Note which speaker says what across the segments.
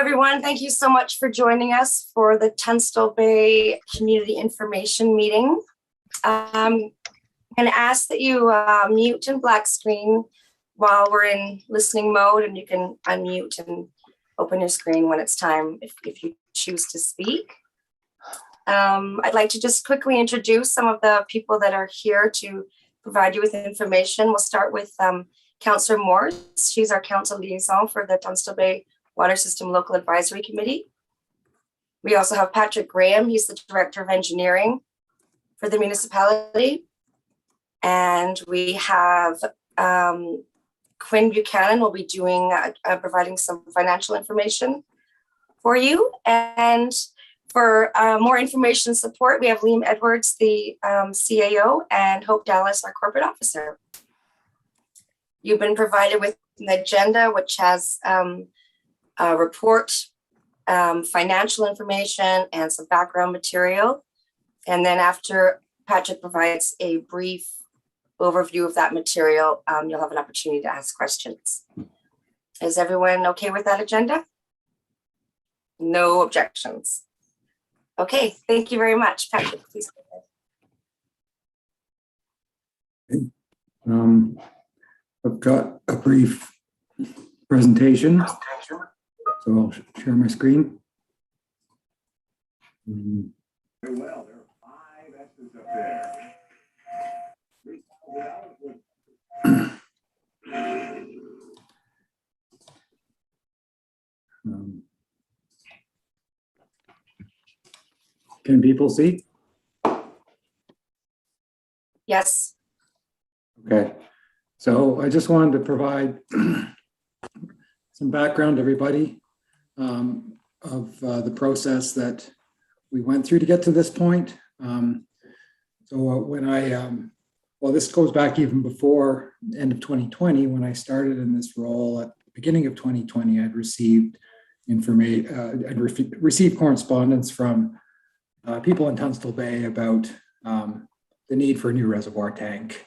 Speaker 1: everyone. Thank you so much for joining us for the Tunstall Bay Community Information Meeting. I'm going to ask that you mute and black screen while we're in listening mode, and you can unmute and open your screen when it's time if you choose to speak. I'd like to just quickly introduce some of the people that are here to provide you with information. We'll start with Councillor Morse. She's our council liaison for the Tunstall Bay Water System Local Advisory Committee. We also have Patrick Graham. He's the Director of Engineering for the municipality. And we have Quinn Buchanan will be doing providing some financial information for you. And for more information and support, we have Liam Edwards, the CAO, and Hope Dallas, our corporate officer. You've been provided with an agenda which has a report, financial information, and some background material. And then after Patrick provides a brief overview of that material, you'll have an opportunity to ask questions. Is everyone okay with that agenda? No objections. Okay, thank you very much. Patrick, please go
Speaker 2: ahead. I've got a brief presentation, so I'll share my screen.
Speaker 3: Well, there are 5 S's up there.
Speaker 2: Can people see?
Speaker 1: Yes.
Speaker 2: Okay, so I just wanted to provide some background to everybody of the process that we went through to get to this point. Well, this goes back even before the end of 2020 when I started in this role. At the beginning of 2020, I'd received received correspondence from people in Tunstall Bay about the need for a new reservoir tank.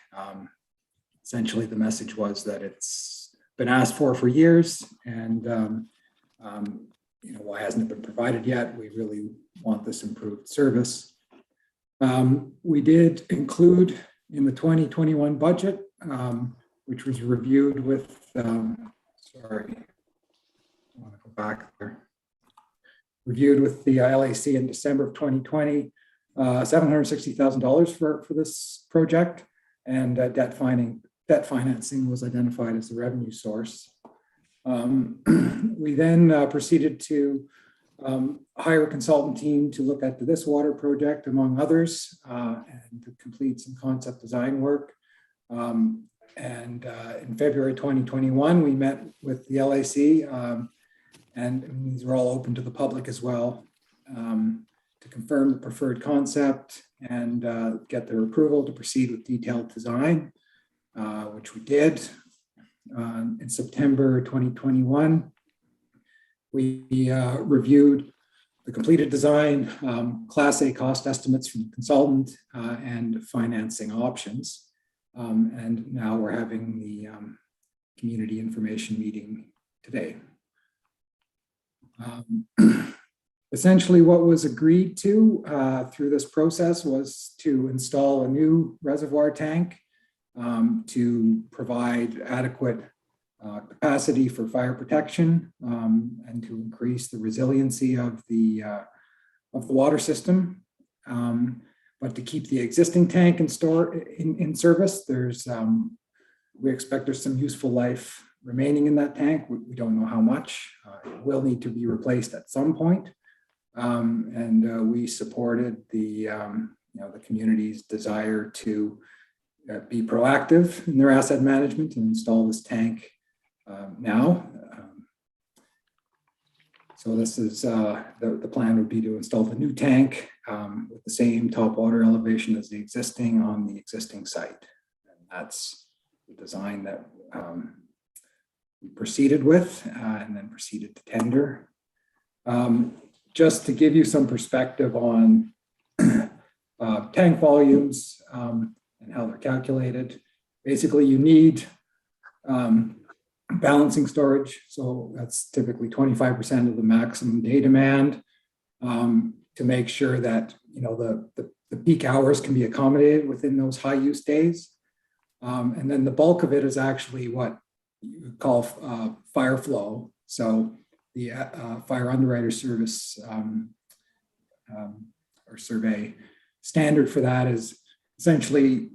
Speaker 2: Essentially, the message was that it's been asked for years, and why hasn't it been provided yet? We really want this improved service. We did include in the 2021 budget, which was reviewed with, sorry, I want to go back there. Reviewed with the LAC in December of 2020, $760,000 for this project, and debt financing was identified as the revenue source. We then proceeded to hire a consultant team to look at this water project, among others, and to complete some concept design work. In February 2021, we met with the LAC, and these were all open to the public as well, to confirm the preferred concept and get their approval to proceed with detailed design, which we did. In September 2021, we reviewed the completed design, Class A cost estimates from the consultant, and financing options. And now we're having the community information meeting today. Essentially, what was agreed to through this process was to install a new reservoir tank to provide adequate capacity for fire protection, and to increase the resiliency of the water system. But to keep the existing tank in service, we expect there's some useful life remaining in that tank. We don't know how much. It will need to be replaced at some point. And we supported the community's desire to be proactive in their asset management and install this tank now. So this is the plan would be to install the new tank with the same top water elevation as the existing on the existing site. And that's the design that we proceeded with and then proceeded to tender. Just to give you some perspective on tank volumes and how they're calculated. Basically, you need balancing storage. So that's typically 25% of the maximum day demand, to make sure that, you know, the peak hours can be accommodated within those high use days. And then the bulk of it is actually what you would call fire flow. So the fire underwriter service or survey standard for that is essentially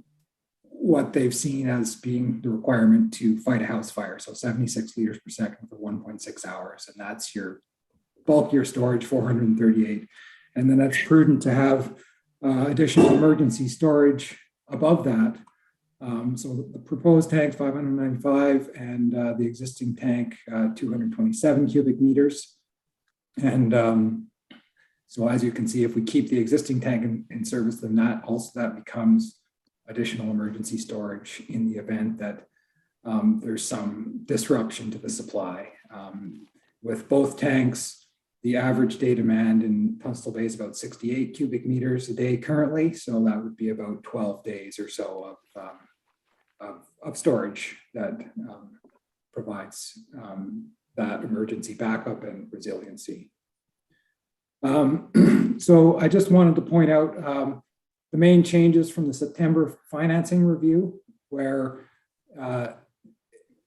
Speaker 2: what they've seen as being the requirement to fight a house fire. So 76 liters per second for 1.6 hours. And that's your bulkier storage, 438. And then that's prudent to have additional emergency storage above that. So the proposed tank 595 and the existing tank 227 cubic meters. And so as you can see, if we keep the existing tank in service, then that becomes additional emergency storage in the event that there's some disruption to the supply. With both tanks, the average day demand in Tunstall Bay is about 68 cubic meters a day currently. So that would be about 12 days or so of storage that provides that emergency backup and resiliency. So I just wanted to point out the main changes from the September financing review, where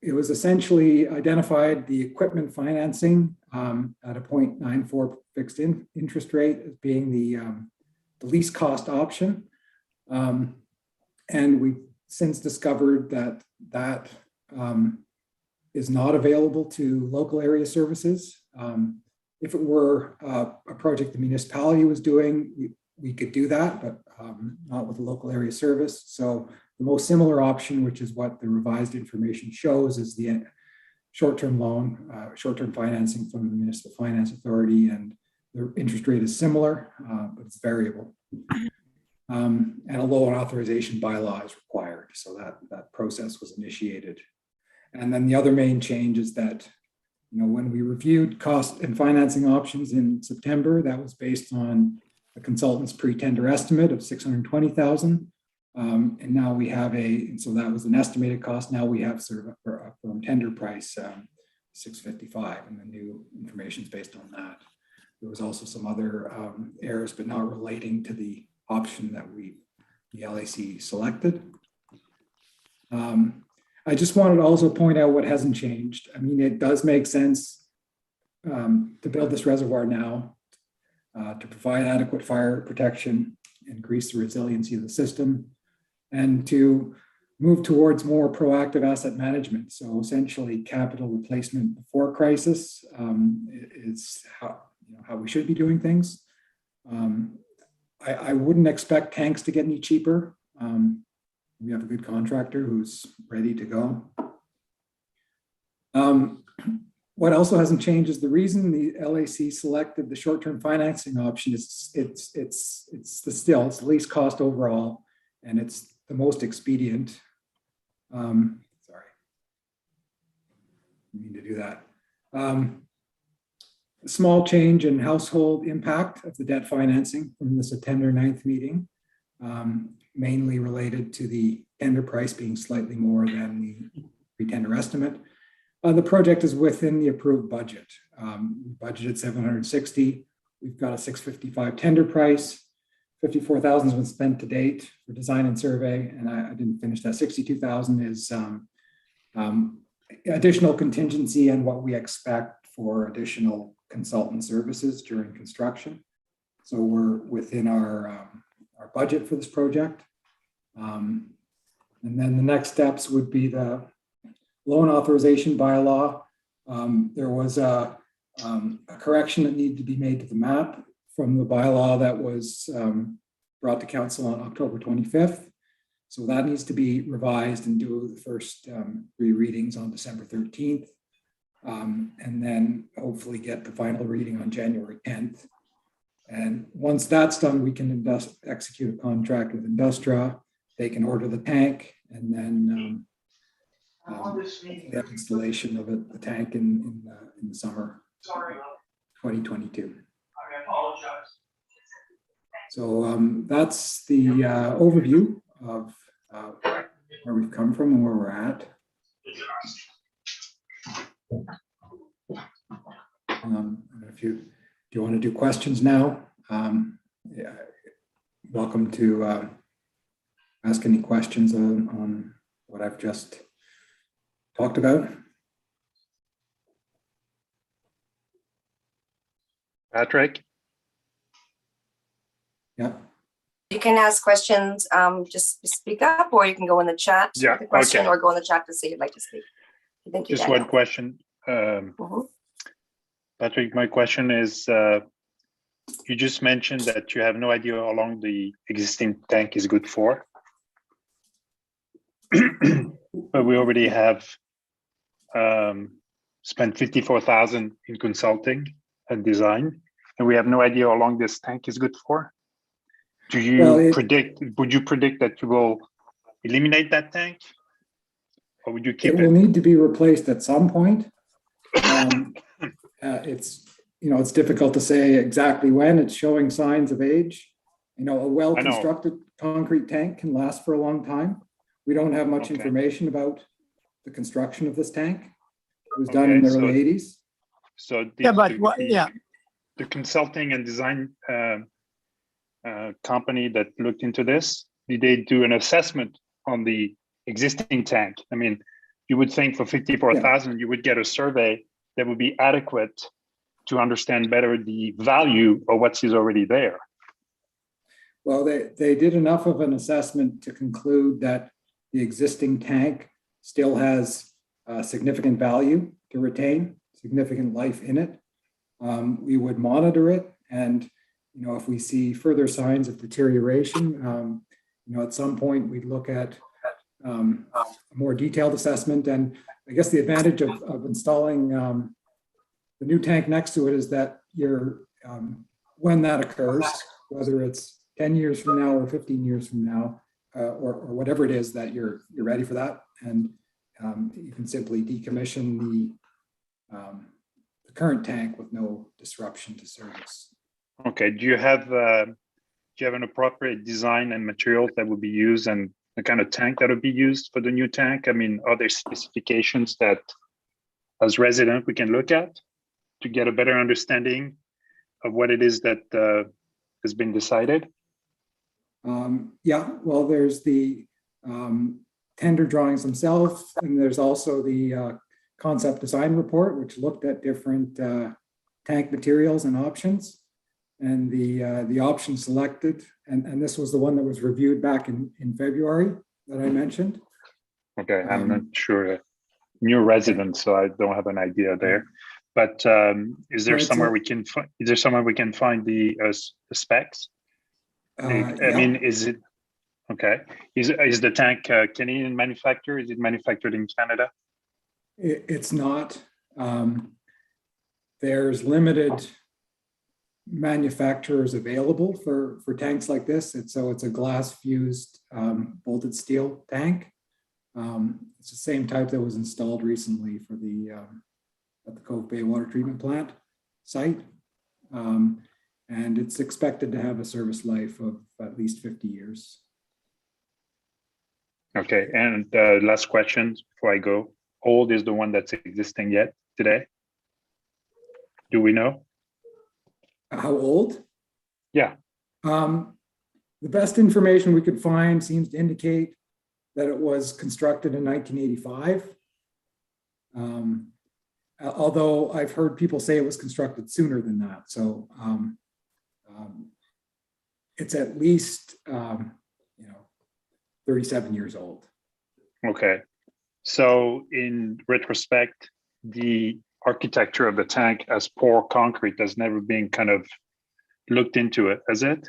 Speaker 2: it was essentially identified the equipment financing at a 0.94 fixed interest rate as being the least cost option. And we've since discovered that is not available to local area services. If it were a project the municipality was doing, we could do that, but not with a local area service. So the most similar option, which is what the revised information shows, is the short-term loan, short-term financing from the Municipal Finance Authority, and the interest rate is similar, but it's variable. And a loan authorization bylaw is required. So that process was initiated. And then the other main change is that, you know, when we reviewed cost and financing options in September, that was based on a consultant's pre-tender estimate of 620,000. And now we have and so that was an estimated cost. Now we have sort of a firm tender price, 655, and the new information is based on that. There was also some other errors, but not relating to the option that the LAC selected. I just wanted to also point out what hasn't changed. I mean, it does make sense to build this reservoir now to provide adequate fire protection, increase the resiliency of the system, and to move towards more proactive asset management. So essentially capital replacement before crisis is how we should be doing things. I wouldn't expect tanks to get any cheaper. We have a good contractor who's ready to go. What also hasn't changed is the reason the LAC selected the short-term financing option is it's the least cost overall, and it's the most expedient. Sorry, I need to do that. A small change in household impact of the debt financing from the September 9th meeting, mainly related to the tender price being slightly more than the pre-tender estimate. The project is within the approved budget. We budgeted 760. We've got a 655 tender price. 54,000 has been spent to date for design and survey, and I didn't finish that. 62,000 is additional contingency and what we expect for additional consultant services during construction. So we're within our budget for this project. And then the next steps would be the loan authorization bylaw. There was a correction that needed to be made to the map from the bylaw that was brought to council on October 25th. So that needs to be revised and do the first 3 readings on December 13th. And then hopefully get the final reading on January 10th. And once that's done, we can execute a contract with Industra. They can order the tank, and then the installation of the tank in the summer 2022.
Speaker 3: I apologize.
Speaker 2: So that's the overview of where we've come from and where we're at. If you do you want to do questions now, yeah, welcome to ask any questions on what I've just talked about.
Speaker 4: Patrick?
Speaker 2: Yeah.
Speaker 1: You can ask questions, just speak up, or you can go in the chat
Speaker 4: Yeah,
Speaker 1: with the question,
Speaker 4: okay.
Speaker 1: or go in the chat to say you'd like to speak. Thank you,
Speaker 4: Just
Speaker 1: Daniel.
Speaker 4: one question.
Speaker 1: Mhm.
Speaker 4: Patrick, my question is, you just mentioned that you have no idea how long the existing tank is good for. But we already have spent 54,000 in consulting and design, and we have no idea how long this tank is good for. Do you would you predict that you will eliminate that tank? Or would you keep
Speaker 2: It will need to be replaced at some point. It's difficult to say exactly when. It's showing signs of age. A well-constructed concrete tank can last for a long time. We don't have much information about the construction of this tank. It was done in the early 80s.
Speaker 4: So the consulting and design company that looked into this, did they do an assessment on the existing tank? I mean, you would think for 54,000, you would get a survey that would be adequate to understand better the value of what is already there.
Speaker 2: Well, they did enough of an assessment to conclude that the existing tank still has significant value to retain, significant life in it. We would monitor it, and if we see further signs of deterioration, at some point we'd look at a more detailed assessment. And I guess the advantage of installing the new tank next to it is that when that occurs, whether it's 10 years from now or 15 years from now, or whatever it is, that you're ready for that, and you can simply decommission the current tank with no disruption to service.
Speaker 4: Okay. Do you have an appropriate design and materials that would be used, and the kind of tank that would be used for the new tank? I mean, are there specifications that, as resident, we can look at to get a better understanding of what it is that has been decided?
Speaker 2: Well, there's the tender drawings themselves, and there's also the concept design report, which looked at different tank materials and options. And the option selected, and this was the one that was reviewed back in February that I mentioned.
Speaker 4: Okay, I'm not sure. New resident, so I don't have an idea there. But is there somewhere we can find? Is there somewhere we can find the specs? I mean, is it okay? Is the tank Canadian manufacturer? Is it manufactured in Canada?
Speaker 2: It's not. There's limited manufacturers available for tanks like this. It's a glass fused bolted steel tank. It's the same type that was installed recently for at the Cove Bay Water Treatment Plant site. And it's expected to have a service life of at least 50 years.
Speaker 4: Okay, and last question before I go. How old is the one that's existing yet today? Do we know?
Speaker 2: How old?
Speaker 4: Yeah.
Speaker 2: The best information we could find seems to indicate that it was constructed in 1985. Although I've heard people say it was constructed sooner than that. So it's at least 37 years old.
Speaker 4: Okay. So in retrospect, the architecture of the tank as poor concrete has never been kind of looked into it, has it?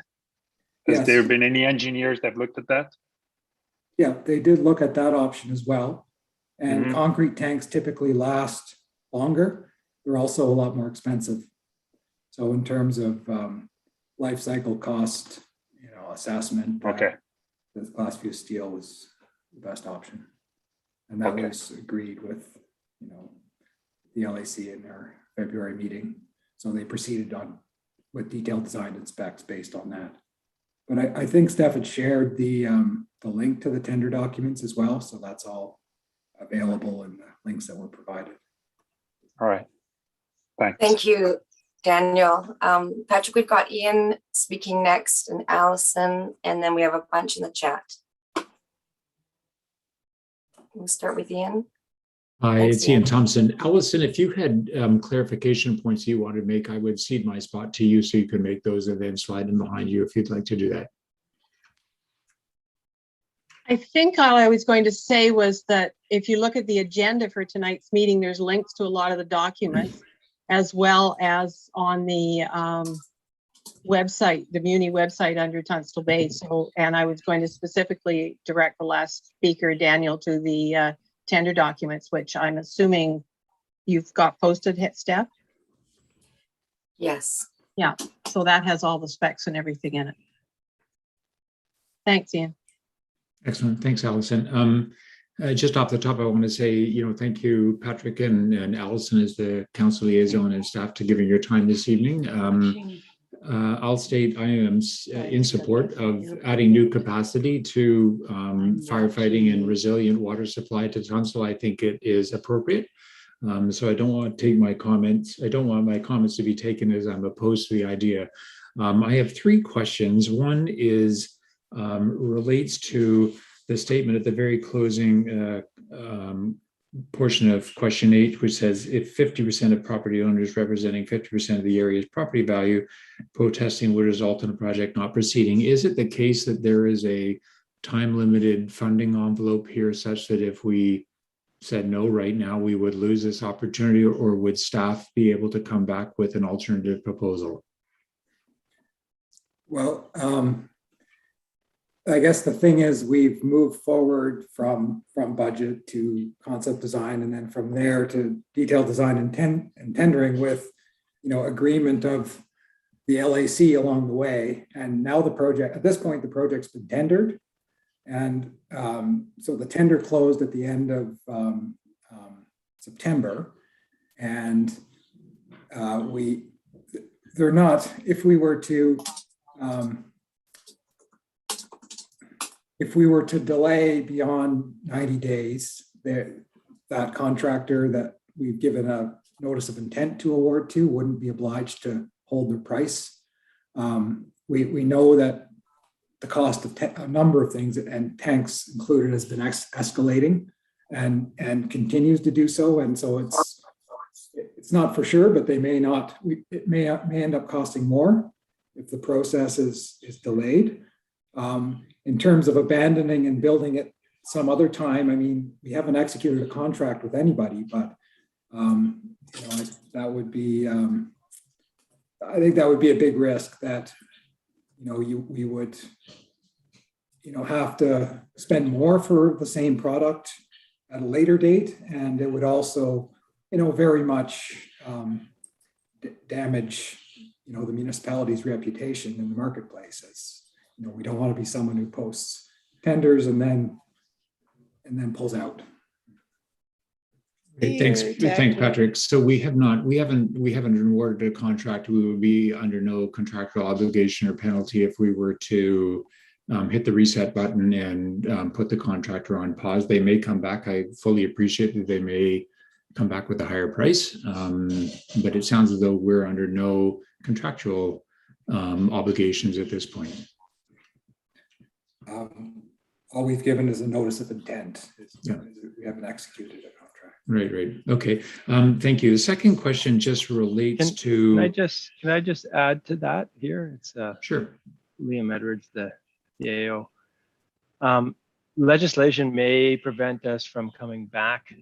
Speaker 4: Has there been any engineers that looked at that?
Speaker 2: Yeah, they did look at that option as well. And concrete tanks typically last longer. They're also a lot more expensive. So in terms of life cycle cost, assessment, the glass fused steel was the best option. And that was agreed with, the LAC in their February meeting. So they proceeded with detailed design and specs based on that. But I think Steph had shared the link to the tender documents as well. So that's all available in the links that were provided.
Speaker 4: All right. Thanks.
Speaker 1: Thank you, Daniel. Patrick, we've got Ian speaking next and Allison, and then we have a bunch in the chat. We'll start with Ian.
Speaker 5: Hi,
Speaker 1: Thanks,
Speaker 5: it's Ian
Speaker 1: Ian.
Speaker 5: Thompson. Allison, if you had clarification points you wanted to make, I would cede my spot to you so you can make those and then slide in behind you if you'd like to do that.
Speaker 6: I think all I was going to say was that if you look at the agenda for tonight's meeting, there's links to a lot of the documents, as well as on the website, the Muni website under Tunstall Bay. So, and I was going to specifically direct the last speaker, Daniel, to the tender documents, which I'm assuming you've got posted, Steph?
Speaker 1: Yes.
Speaker 6: Yeah, so that has all the specs and everything in it. Thanks, Ian.
Speaker 5: Excellent. Thanks, Allison. Just off the top, I want to say, thank you, Patrick and Allison as the council liaison and staff to giving your time this evening. I'll state I am in support of adding new capacity to firefighting and resilient water supply to Tunstall. I think it is appropriate. So I don't want to take my comments. I don't want my comments to be taken as I'm opposed to the idea. I have three questions. One is relates to the statement at the very closing portion of question 8, which says if 50% of property owners representing 50% of the area's property value protesting would result in a project not proceeding. Is it the case that there is a time-limited funding envelope here such that if we said no right now, we would lose this opportunity, or would staff be able to come back with an alternative proposal?
Speaker 2: Well, I guess the thing is we've moved forward from budget to concept design, and then from there to detailed design and tendering with, agreement of the LAC along the way. And now the project, at this point, the project's been tendered. And so the tender closed at the end of September. And they're not, if we were to delay beyond 90 days, that contractor that we've given a notice of intent to award to wouldn't be obliged to hold their price. We know that the cost of a number of things, and tanks included, has been escalating and continues to do so. And so it's not for sure, but they may not. It may end up costing more if the process is delayed. In terms of abandoning and building it some other time, I mean, we haven't executed a contract with anybody, but that would be, I think that would be a big risk that, we would, have to spend more for the same product at a later date. And it would also, very much damage, the municipality's reputation in the marketplace as, we don't want to be someone who posts tenders and then pulls out.
Speaker 5: Great, thanks, Patrick. So we haven't awarded a contract. We would be under no contractual obligation or penalty if we were to hit the reset button and put the contractor on pause. They may come back. I fully appreciate that they may come back with a higher price, but it sounds as though we're under no contractual obligations at this point.
Speaker 2: All we've given is a notice of intent.
Speaker 5: Yeah.
Speaker 2: We haven't executed a contract.
Speaker 5: Right. Okay. Thank you. The second question just relates to.
Speaker 7: Can I just add to that here? It's
Speaker 5: Sure.
Speaker 7: Liam Edwards, the AO. Legislation may prevent us from coming back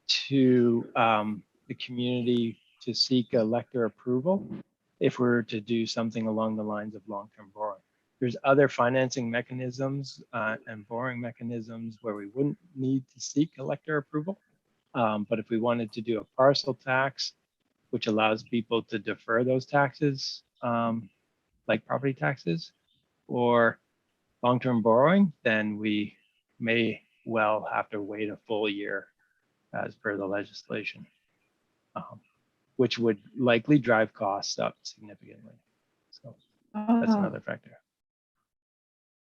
Speaker 7: to the community to seek elector approval if we're to do something along the lines of long-term borrowing. There's other financing mechanisms and borrowing mechanisms where we wouldn't need to seek elector approval. But if we wanted to do a parcel tax, which allows people to defer those taxes, like property taxes, or long-term borrowing, then we may well have to wait a full year as per the legislation, which would likely drive costs up significantly. So that's another factor.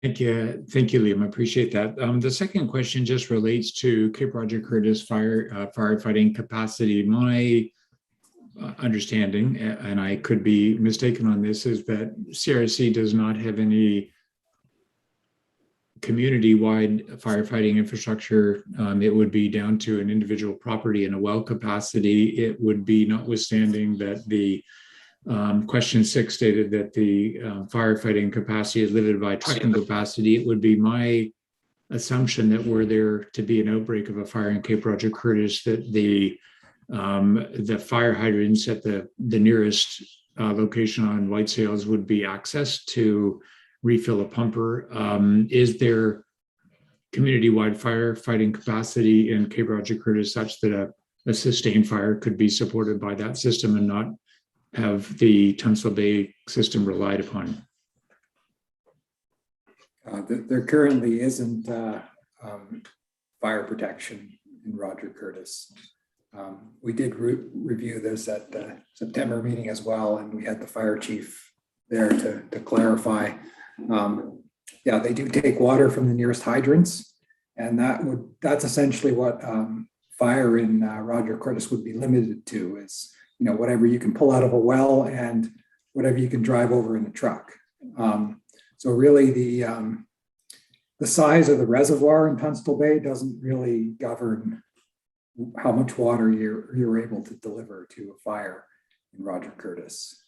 Speaker 5: Thank you, Liam. I appreciate that. The second question just relates to Cape Roger Curtis firefighting capacity. My understanding, and I could be mistaken on this, is that CRC does not have any community-wide firefighting infrastructure. It would be down to an individual property and a well capacity. It would be, notwithstanding that the question 6 stated that the firefighting capacity is limited by trucking capacity, it would be my assumption that were there to be an outbreak of a fire in Cape Roger Curtis, that the fire hydrants at the nearest location on White Sails would be accessed to refill a pumper. Is there community-wide firefighting capacity in Cape Roger Curtis such that a sustained fire could be supported by that system and not have the Tunstall Bay system relied upon?
Speaker 2: There currently isn't fire protection in Roger Curtis. We did review this at the September meeting as well, and we had the fire chief there to clarify. Yeah, they do take water from the nearest hydrants, and that's essentially what fire in Roger Curtis would be limited to, is whatever you can pull out of a well and whatever you can drive over in the truck. So really the size of the reservoir in Tunstall Bay doesn't really govern how much water you're able to deliver to a fire in Roger Curtis.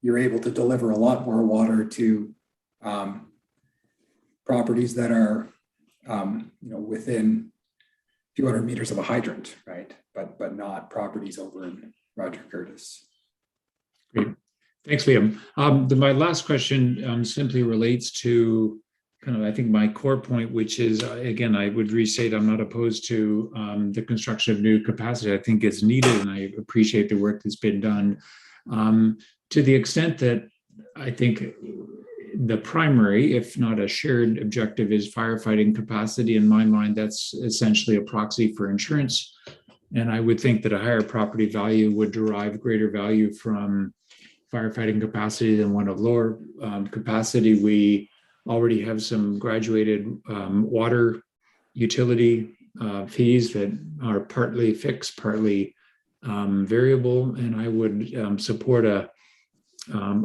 Speaker 2: You're able to deliver a lot more water to properties that are within a few hundred meters of a hydrant, right? But not properties over in Roger Curtis.
Speaker 5: Great. Thanks, Liam. My last question simply relates to I think my core point, which is, again, I would restate, I'm not opposed to the construction of new capacity. I think it's needed, and I appreciate the work that's been done. To the extent that I think the primary, if not a shared objective, is firefighting capacity. In my mind, that's essentially a proxy for insurance. And I would think that a higher property value would derive greater value from firefighting capacity than one of lower capacity. We already have some graduated water utility fees that are partly fixed, partly variable, and I would support a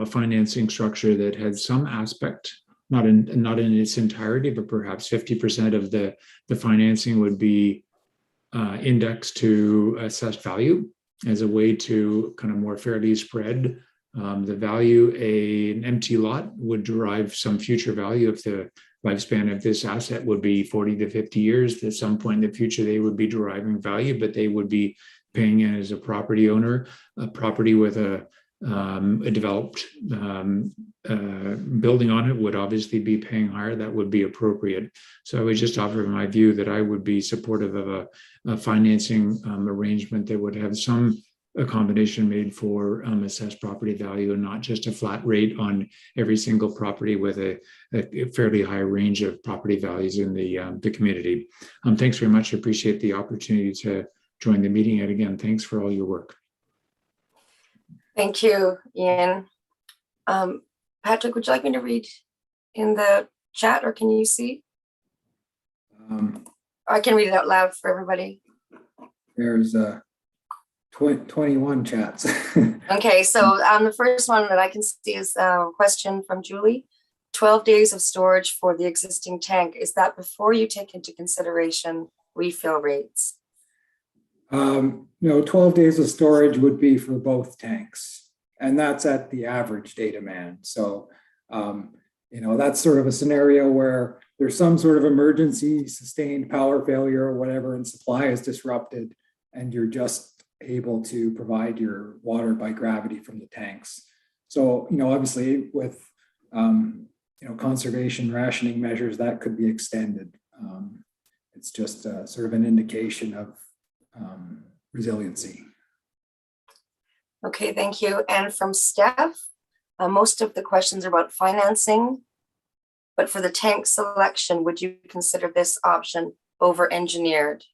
Speaker 5: financing structure that has some aspect, not in its entirety, but perhaps 50% of the financing would be indexed to assessed value as a way to more fairly spread the value. An empty lot would derive some future value if the lifespan of this asset would be 40 to 50 years. At some point in the future, they would be deriving value, but they would be paying in as a property owner. A property with a developed building on it would obviously be paying higher. That would be appropriate. So I would just offer my view that I would be supportive of a financing arrangement that would have some accommodation made for assessed property value, and not just a flat rate on every single property with a fairly high range of property values in the community. Thanks very much. I appreciate the opportunity to join the meeting. And again, thanks for all your work.
Speaker 1: Thank you, Ian. Patrick, would you like me to read in the chat, or can you see? I can read it out loud for everybody.
Speaker 2: There's 21 chats.
Speaker 1: Okay, so the first one that I can see is a question from Julie. 12 days of storage for the existing tank. Is that before you take into consideration refill rates?
Speaker 2: No, 12 days of storage would be for both tanks, and that's at the average day demand. So, that's sort of a scenario where there's some sort of emergency, sustained power failure or whatever, and supply is disrupted, and you're just able to provide your water by gravity from the tanks. So, obviously with, conservation rationing measures, that could be extended. It's just sort of an indication of resiliency.
Speaker 1: Okay, thank you. And from Steph, most of the questions are about financing, but for the tank selection, would you consider this option over-engineered?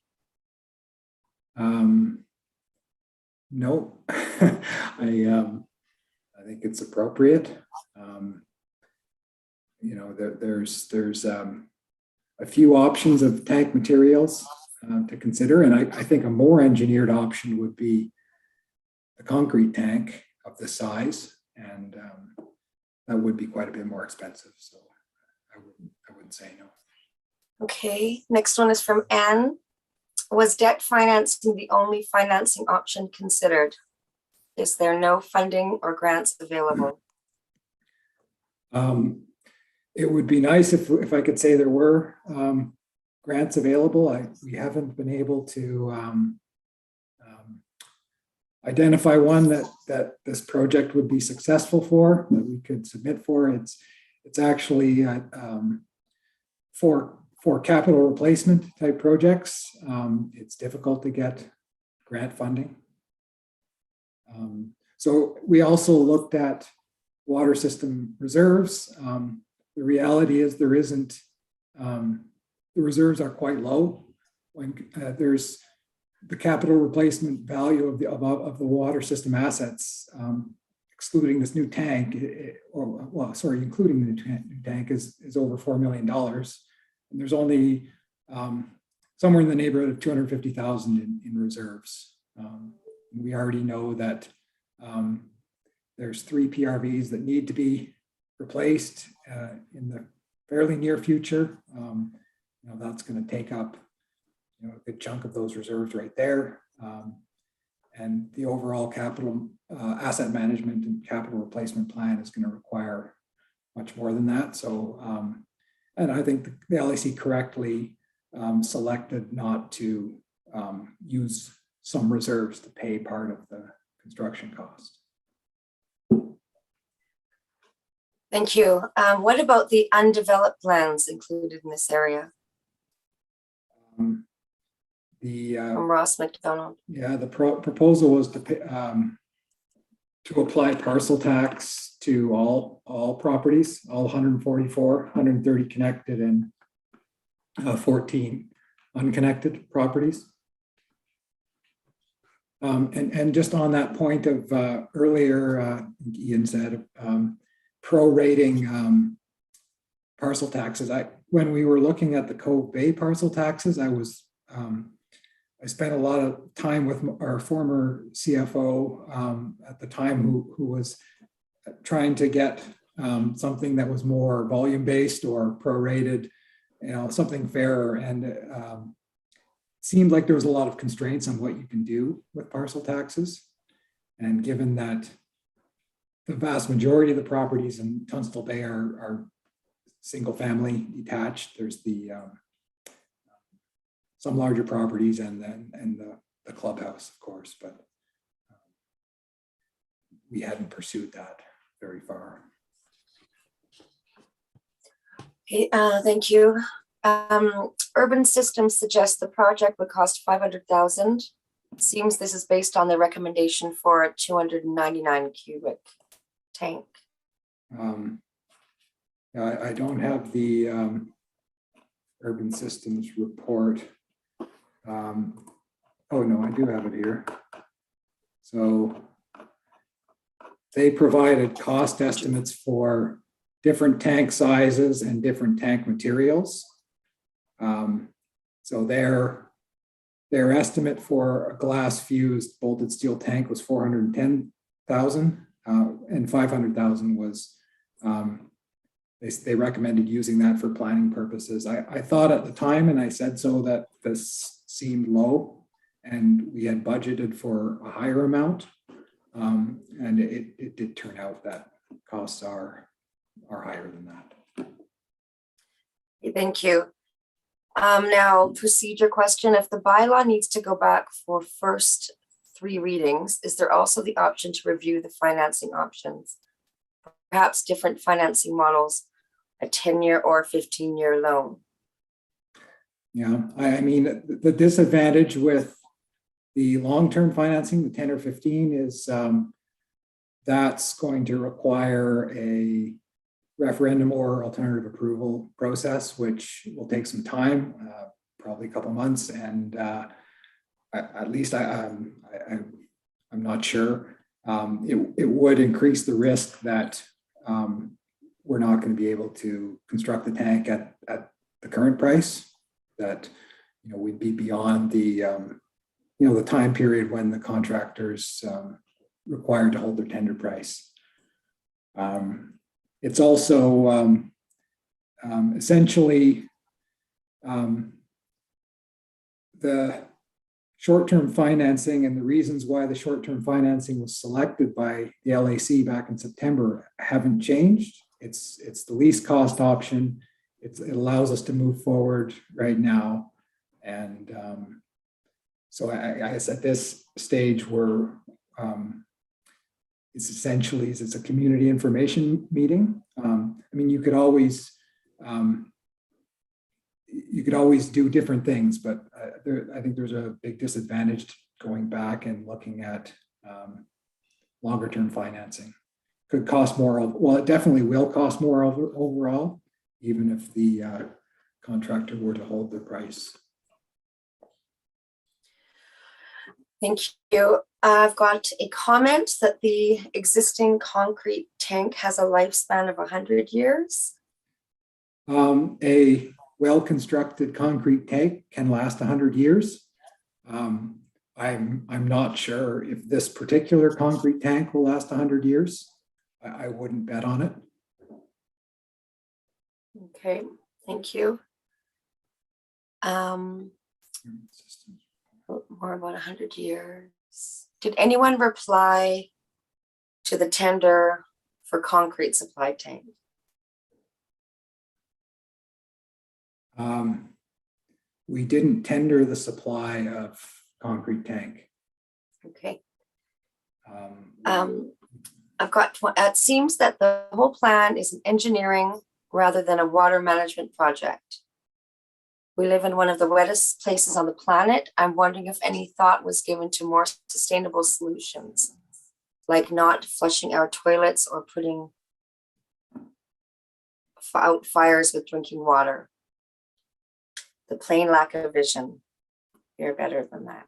Speaker 2: No, I think it's appropriate. There's a few options of tank materials to consider, and I think a more engineered option would be the concrete tank of this size, and that would be quite a bit more expensive. So I wouldn't say no.
Speaker 1: Okay, next one is from Anne. Was debt financing the only financing option considered? Is there no funding or grants available?
Speaker 2: It would be nice if I could say there were grants available. We haven't been able to identify one that this project would be successful for, that we could submit for. It's actually for capital replacement type projects. It's difficult to get grant funding. So we also looked at water system reserves. The reality is there isn't, the reserves are quite low. When there's the capital replacement value of the water system assets, excluding this new tank, including the new tank is over $4 million. And there's only somewhere in the neighborhood of 250,000 in reserves. We already know that there's 3 PRVs that need to be replaced in the fairly near future. That's going to take up a good chunk of those reserves right there. And the overall capital asset management and capital replacement plan is going to require much more than that. So, and I think the LAC correctly selected not to use some reserves to pay part of the construction cost.
Speaker 1: Thank you. What about the undeveloped lands included in this area? From Ross McDonald.
Speaker 2: Yeah, the proposal was to pay, to apply parcel tax to all properties, all 144, 130 connected and 14 unconnected properties. And just on that point of earlier, Ian said, prorating parcel taxes. When we were looking at the Cove Bay parcel taxes, I spent a lot of time with our former CFO at the time who was trying to get something that was more volume-based or prorated, something fairer. And it seemed like there was a lot of constraints on what you can do with parcel taxes. And given that the vast majority of the properties in Tunstall Bay are single family detached, there's the some larger properties and the clubhouse, of course, but we hadn't pursued that very far.
Speaker 1: Okay, thank you. Urban Systems suggests the project would cost $500,000. It seems this is based on the recommendation for a 299 cubic tank.
Speaker 2: I don't have the Urban Systems report. Oh no, I do have it here. So they provided cost estimates for different tank sizes and different tank materials. So their estimate for a glass fused bolted steel tank was $410,000, and $500,000 was they recommended using that for planning purposes. I thought at the time, and I said so, that this seemed low, and we had budgeted for a higher amount, and it did turn out that costs are higher than that.
Speaker 1: Thank you. Now, procedure question: if the bylaw needs to go back for first 3 readings, is there also the option to review the financing options? Perhaps different financing models, a 10-year or 15-year loan?
Speaker 2: Yeah, I mean, the disadvantage with the long-term financing, the 10 or 15, is that's going to require a referendum or alternative approval process, which will take some time, probably a couple months. And at least I'm not sure. It would increase the risk that we're not going to be able to construct the tank at the current price, that we'd be beyond the the time period when the contractors required to hold their tender price. It's also essentially the short-term financing, and the reasons why the short-term financing was selected by the LAC back in September haven't changed. It's the least cost option. It allows us to move forward right now. And so I guess at this stage we're it's essentially it's a community information meeting. I mean, you could always do different things, but I think there's a big disadvantage to going back and looking at longer term financing. Could cost more. Well, it definitely will cost more overall, even if the contractor were to hold their price.
Speaker 1: Thank you. I've got a comment that the existing concrete tank has a lifespan of 100 years.
Speaker 2: A well-constructed concrete tank can last 100 years. I'm not sure if this particular concrete tank will last 100 years. I wouldn't bet on it.
Speaker 1: Okay, thank you. More about 100 years. Did anyone reply to the tender for concrete supply tank?
Speaker 2: We didn't tender the supply of concrete tank.
Speaker 1: Okay. I've got, it seems that the whole plan is an engineering rather than a water management project. We live in one of the wettest places on the planet. I'm wondering if any thought was given to more sustainable solutions, like not flushing our toilets or putting out fires with drinking water. The plain lack of vision. You're better than that.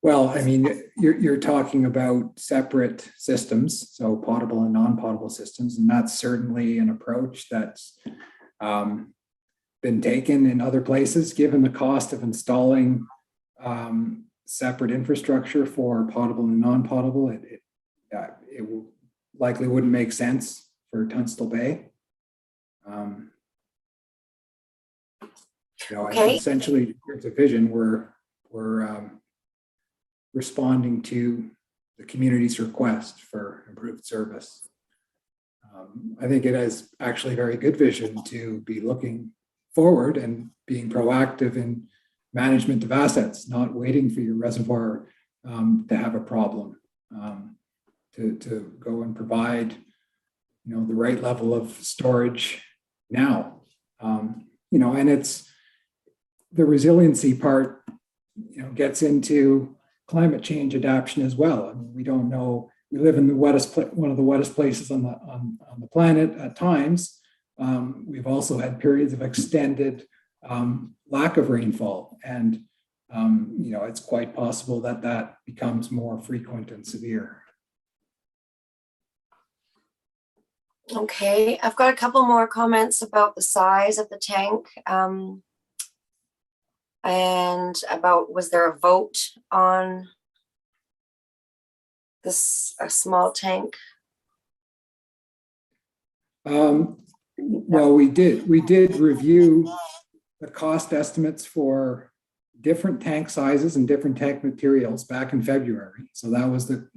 Speaker 2: Well, I mean, you're talking about separate systems, so potable and non-potable systems, and that's certainly an approach that's been taken in other places. Given the cost of installing separate infrastructure for potable and non-potable, it likely wouldn't make sense for Tunstall Bay.
Speaker 1: Okay.
Speaker 2: Essentially, there's a vision we're responding to the community's request for improved service. I think it has actually very good vision to be looking forward and being proactive in management of assets, not waiting for your reservoir to have a problem, to go and provide, the right level of storage now. And it's the resiliency part, gets into climate change adaptation as well. I mean, we don't know. We live in one of the wettest places on the planet at times. We've also had periods of extended lack of rainfall, and it's quite possible that becomes more frequent and severe.
Speaker 1: Okay, I've got a couple more comments about the size of the tank. And about, was there a vote on this, a small tank?
Speaker 2: Well, we did review the cost estimates for different tank sizes and different tank materials back in February. So that was that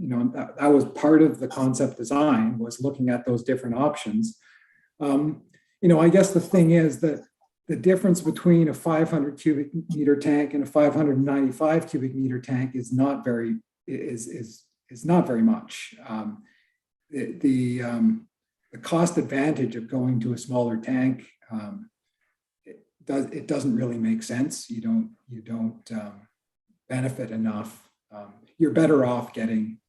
Speaker 2: was part of the concept design, was looking at those different options. I guess the thing is that the difference between a 500 cubic meter tank and a 595 cubic meter tank is not very much. The cost advantage of going to a smaller tank, it doesn't really make sense. You don't benefit enough. You're better off getting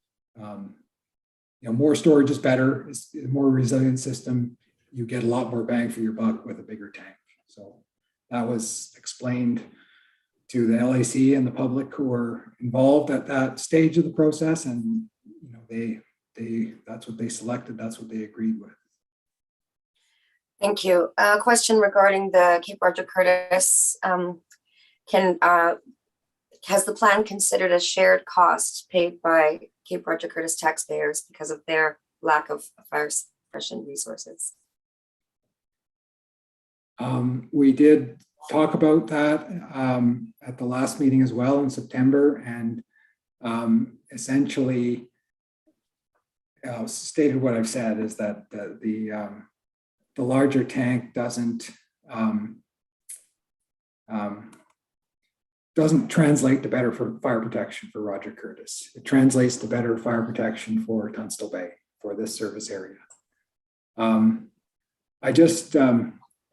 Speaker 2: more storage is better. It's a more resilient system. You get a lot more bang for your buck with a bigger tank. So that was explained to the LAC and the public who were involved at that stage of the process, and that's what they selected. That's what they agreed with.
Speaker 1: Thank you. A question regarding the Cape Arthur Curtis has the plan considered a shared cost paid by Cape Roger Curtis taxpayers because of their lack of fire suppression resources?
Speaker 2: We did talk about that at the last meeting as well in September, and essentially stated what I've said is that the larger tank doesn't translate to better for fire protection for Roger Curtis. It translates to better fire protection for Tunstall Bay, for this service area.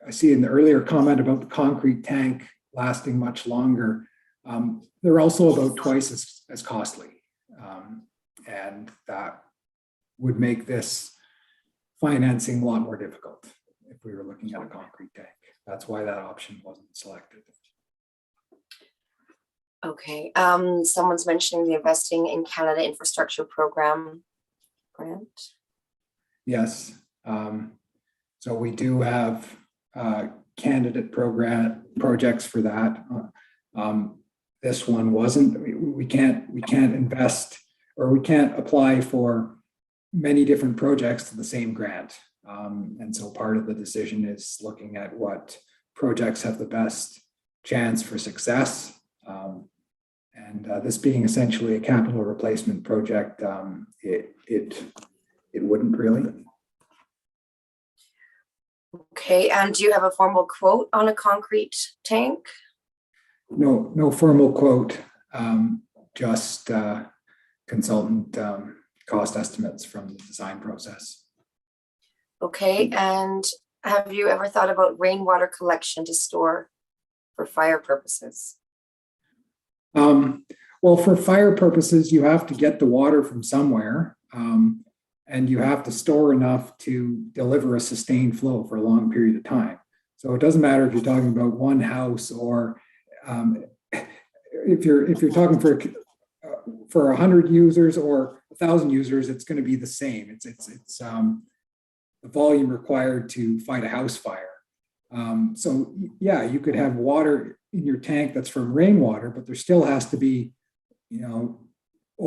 Speaker 2: I see in the earlier comment about the concrete tank lasting much longer. They're also about twice as costly. And that would make this financing a lot more difficult if we were looking at a concrete tank. That's why that option wasn't selected.
Speaker 1: Okay, someone's mentioning the Investing in Canada Infrastructure Program grant.
Speaker 2: Yes. So we do have candidate projects for that. This one wasn't. We can't invest, or we can't apply for many different projects to the same grant. And so part of the decision is looking at what projects have the best chance for success. This being essentially a capital replacement project, it wouldn't really.
Speaker 1: Okay, and do you have a formal quote on a concrete tank?
Speaker 2: No formal quote, just consultant cost estimates from the design process.
Speaker 1: Okay, and have you ever thought about rainwater collection to store for fire purposes?
Speaker 2: Well, for fire purposes, you have to get the water from somewhere, and you have to store enough to deliver a sustained flow for a long period of time. So it doesn't matter if you're talking about one house, or if you're talking for 100 users or 1,000 users, it's going to be the same. It's the volume required to fight a house fire. So yeah, you could have water in your tank that's from rainwater, but there still has to be,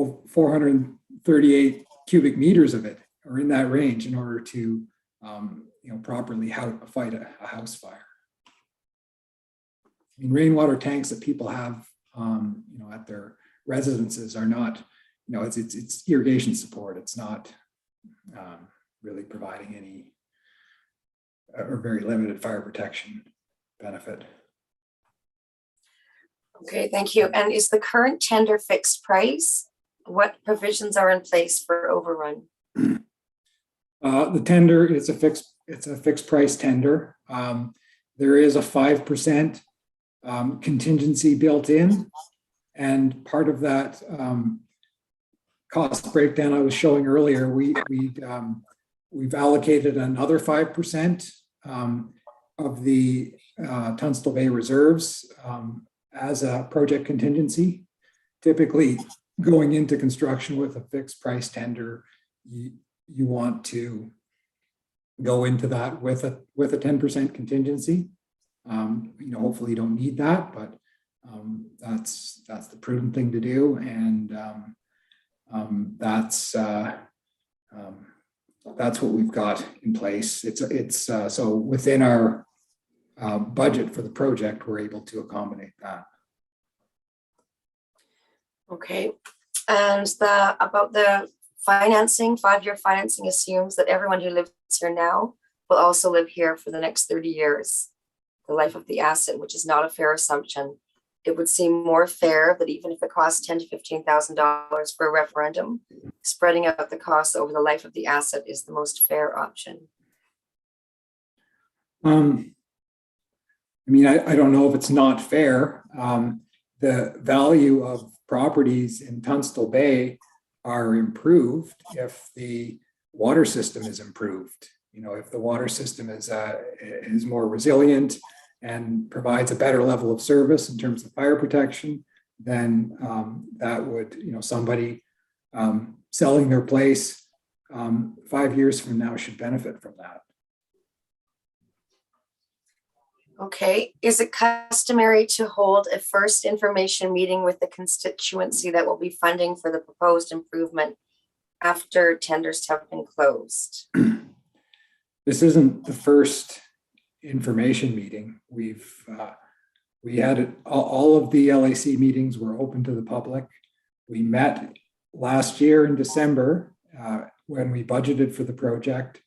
Speaker 2: 438 cubic meters of it, or in that range, in order to, properly fight a house fire. I mean, rainwater tanks that people have, at their residences are not, it's irrigation support. It's not really providing any or very limited fire protection benefit.
Speaker 1: Okay, thank you. And is the current tender fixed price? What provisions are in place for overrun?
Speaker 2: The tender is it's a fixed price tender. There is a 5% contingency built in, and part of that cost breakdown I was showing earlier, we've allocated another 5% of the Tunstall Bay reserves as a project contingency. Typically, going into construction with a fixed price tender, you want to go into that with a 10% contingency. Hopefully you don't need that, but that's the prudent thing to do, and that's what we've got in place. It's so within our budget for the project, we're able to accommodate that.
Speaker 1: Okay, and about the financing, 5-year financing assumes that everyone who lives here now will also live here for the next 30 years, the life of the asset, which is not a fair assumption. It would seem more fair that even if it costs $10,000 to $15,000 for a referendum, spreading out the costs over the life of the asset is the most fair option.
Speaker 2: I don't know if it's not fair. The value of properties in Tunstall Bay are improved if the water system is improved. If the water system is more resilient and provides a better level of service in terms of fire protection, then that would, somebody selling their place 5 years from now should benefit from that.
Speaker 1: Okay, is it customary to hold a first information meeting with the constituency that will be funding for the proposed improvement after tenders have been closed?
Speaker 2: This isn't the first information meeting. We had all of the LAC meetings were open to the public. We met last year in December when we budgeted for the project.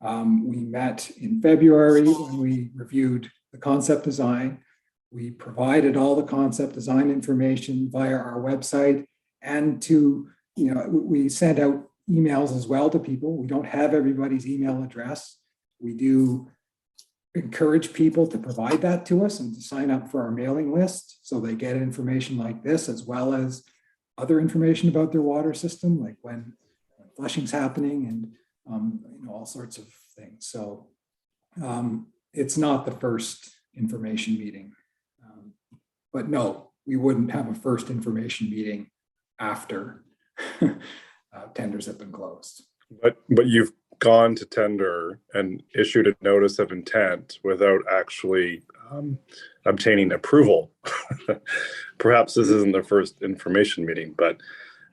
Speaker 2: We met in February when we reviewed the concept design. We provided all the concept design information via our website, and we sent out emails as well to people. We don't have everybody's email address. We do encourage people to provide that to us and to sign up for our mailing list so they get information like this, as well as other information about their water system, like when flushing's happening and all sorts of things. So it's not the first information meeting. But no, we wouldn't have a first information meeting after tenders have been closed.
Speaker 8: But you've gone to tender and issued a notice of intent without actually obtaining approval. Perhaps this isn't the first information meeting, but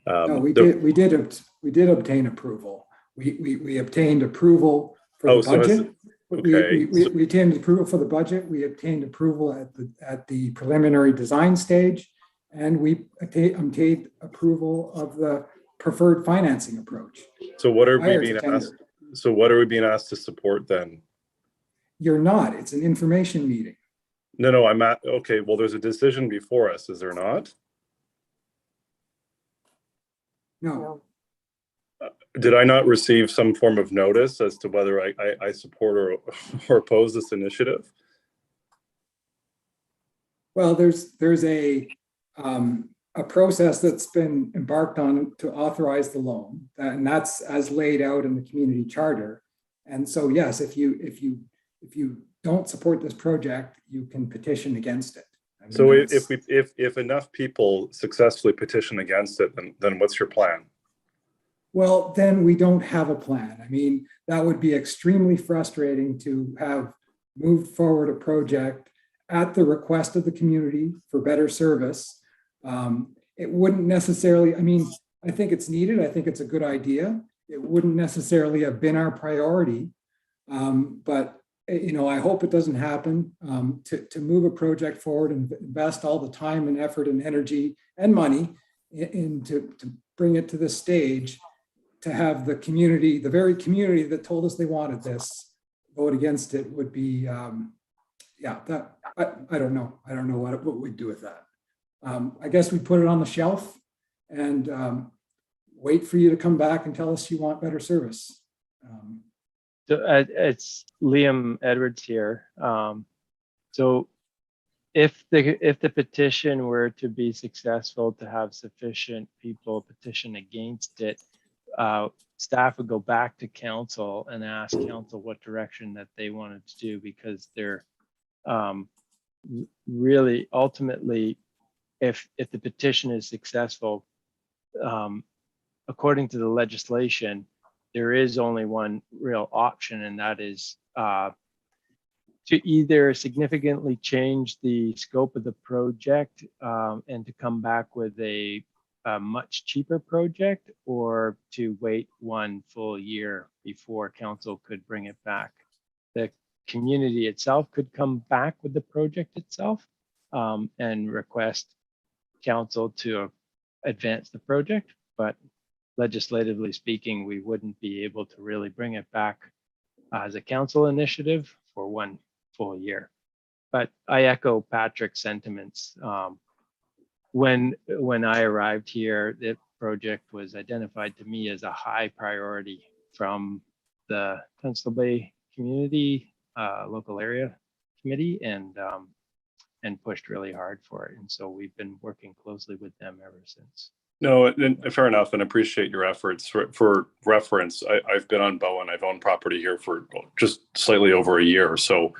Speaker 2: no, we did obtain approval. We obtained approval for the budget. We obtained approval for the budget. We obtained approval at the preliminary design stage, and we obtained approval of the preferred financing approach.
Speaker 8: So what are we being asked? So what are we being asked to support then?
Speaker 2: You're not. It's an information meeting.
Speaker 8: No, I'm at, okay, well, there's a decision before us, is there not?
Speaker 2: No.
Speaker 8: Did I not receive some form of notice as to whether I support or oppose this initiative?
Speaker 2: Well, there's a process that's been embarked on to authorize the loan, and that's as laid out in the community charter. And so, yes, if you don't support this project, you can petition against it. I mean,
Speaker 8: so if enough people successfully petition against it, then what's your plan?
Speaker 2: Well, then we don't have a plan. I mean, that would be extremely frustrating to have moved forward a project at the request of the community for better service. It wouldn't necessarily, I mean, I think it's needed. I think it's a good idea. It wouldn't necessarily have been our priority, but I hope it doesn't happen. To move a project forward and invest all the time and effort and energy and money to bring it to this stage, to have the community, the very community that told us they wanted this, vote against it would be, I don't know. I don't know what we'd do with that. I guess we put it on the shelf and wait for you to come back and tell us you want better service.
Speaker 7: So it's Liam Edwards here. So if the petition were to be successful, to have sufficient people petition against it, staff would go back to council and ask council what direction that they wanted to do, because they're really ultimately, if the petition is successful, according to the legislation, there is only one real option, and that is to either significantly change the scope of the project and to come back with a much cheaper project, or to wait one full year before council could bring it back. The community itself could come back with the project itself and request council to advance the project, but legislatively speaking, we wouldn't be able to really bring it back as a council initiative for one full year. But I echo Patrick's sentiments. When I arrived here, the project was identified to me as a high priority from the Tunstall Bay Community Local Area Committee, and pushed really hard for it. And so we've been working closely with them ever since.
Speaker 8: No, and fair enough, and appreciate your efforts. For reference, I've been on Bowen. I've owned property here for just slightly over a year, so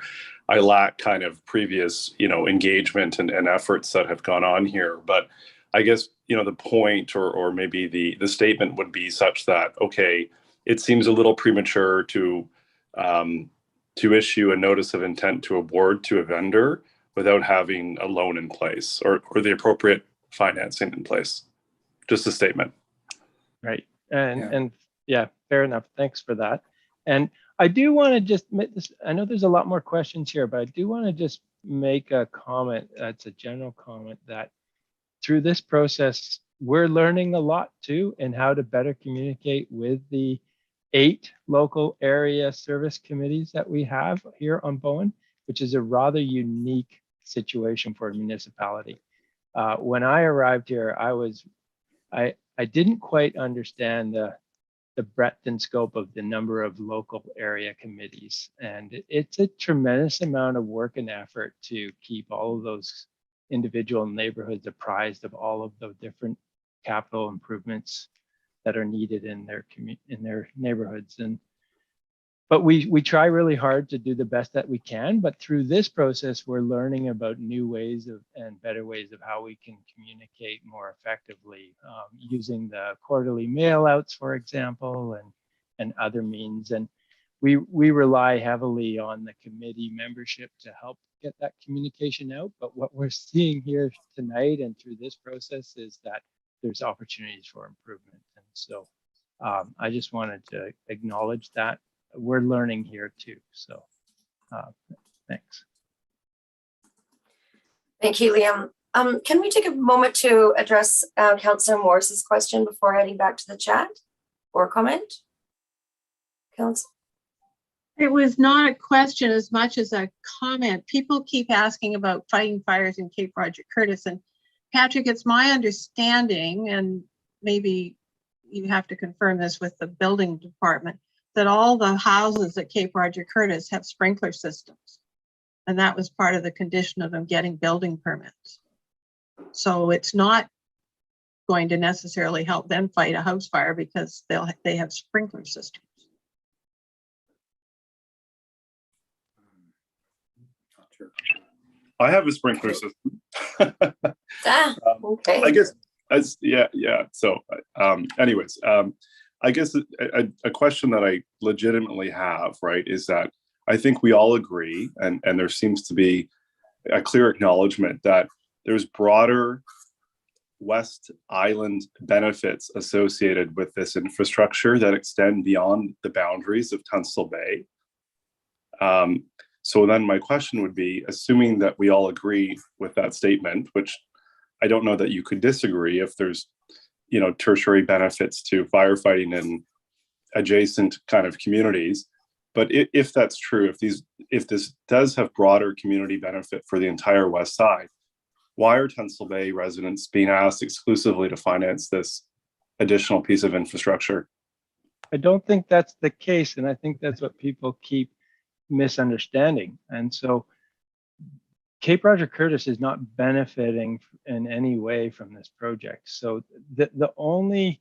Speaker 8: I lack kind of previous, engagement and efforts that have gone on here. But I guess, the point or maybe the statement would be such that, okay, it seems a little premature to to issue a notice of intent to award to a vendor without having a loan in place or the appropriate financing in place. Just a statement.
Speaker 7: Right.
Speaker 2: Yeah.
Speaker 7: And yeah, fair enough. Thanks for that. And I do want to just make this, I know there's a lot more questions here, but I do want to just make a comment. It's a general comment that through this process, we're learning a lot too, and how to better communicate with the 8 local area service committees that we have here on Bowen, which is a rather unique situation for a municipality. When I arrived here, I didn't quite understand the breadth and scope of the number of local area committees. And it's a tremendous amount of work and effort to keep all of those individual neighborhoods apprised of all of the different capital improvements that are needed in their neighborhoods. But we try really hard to do the best that we can, but through this process, we're learning about new ways and better ways of how we can communicate more effectively, using the quarterly mail outs, for example, and other means. And we rely heavily on the committee membership to help get that communication out. But what we're seeing here tonight and through this process is that there's opportunities for improvement. And so I just wanted to acknowledge that. We're learning here too. So thanks.
Speaker 1: Thank you, Liam. Can we take a moment to address Councillor Morris's question before heading back to the chat or comment? Councillor?
Speaker 6: It was not a question as much as a comment. People keep asking about fighting fires in Cape Roger Curtis. And Patrick, it's my understanding, and maybe you have to confirm this with the building department, that all the houses at Cape Roger Curtis have sprinkler systems. And that was part of the condition of them getting building permits. So it's not going to necessarily help them fight a house fire because they have sprinkler systems.
Speaker 2: Not sure.
Speaker 8: I have a sprinkler system.
Speaker 1: Okay.
Speaker 8: I guess yeah. So anyways, I guess a question that I legitimately have, right, is that I think we all agree, and there seems to be a clear acknowledgement that there's broader West Island benefits associated with this infrastructure that extend beyond the boundaries of Tunstall Bay. So then my question would be, assuming that we all agree with that statement, which I don't know that you could disagree if there's, you know, tertiary benefits to firefighting in adjacent kind of communities. But if that's true, if this does have broader community benefit for the entire West Side, why are Tunstall Bay residents being asked exclusively to finance this additional piece of infrastructure?
Speaker 7: I don't think that's the case, and I think that's what people keep misunderstanding. And so Cape Roger Curtis is not benefiting in any way from this project. So the only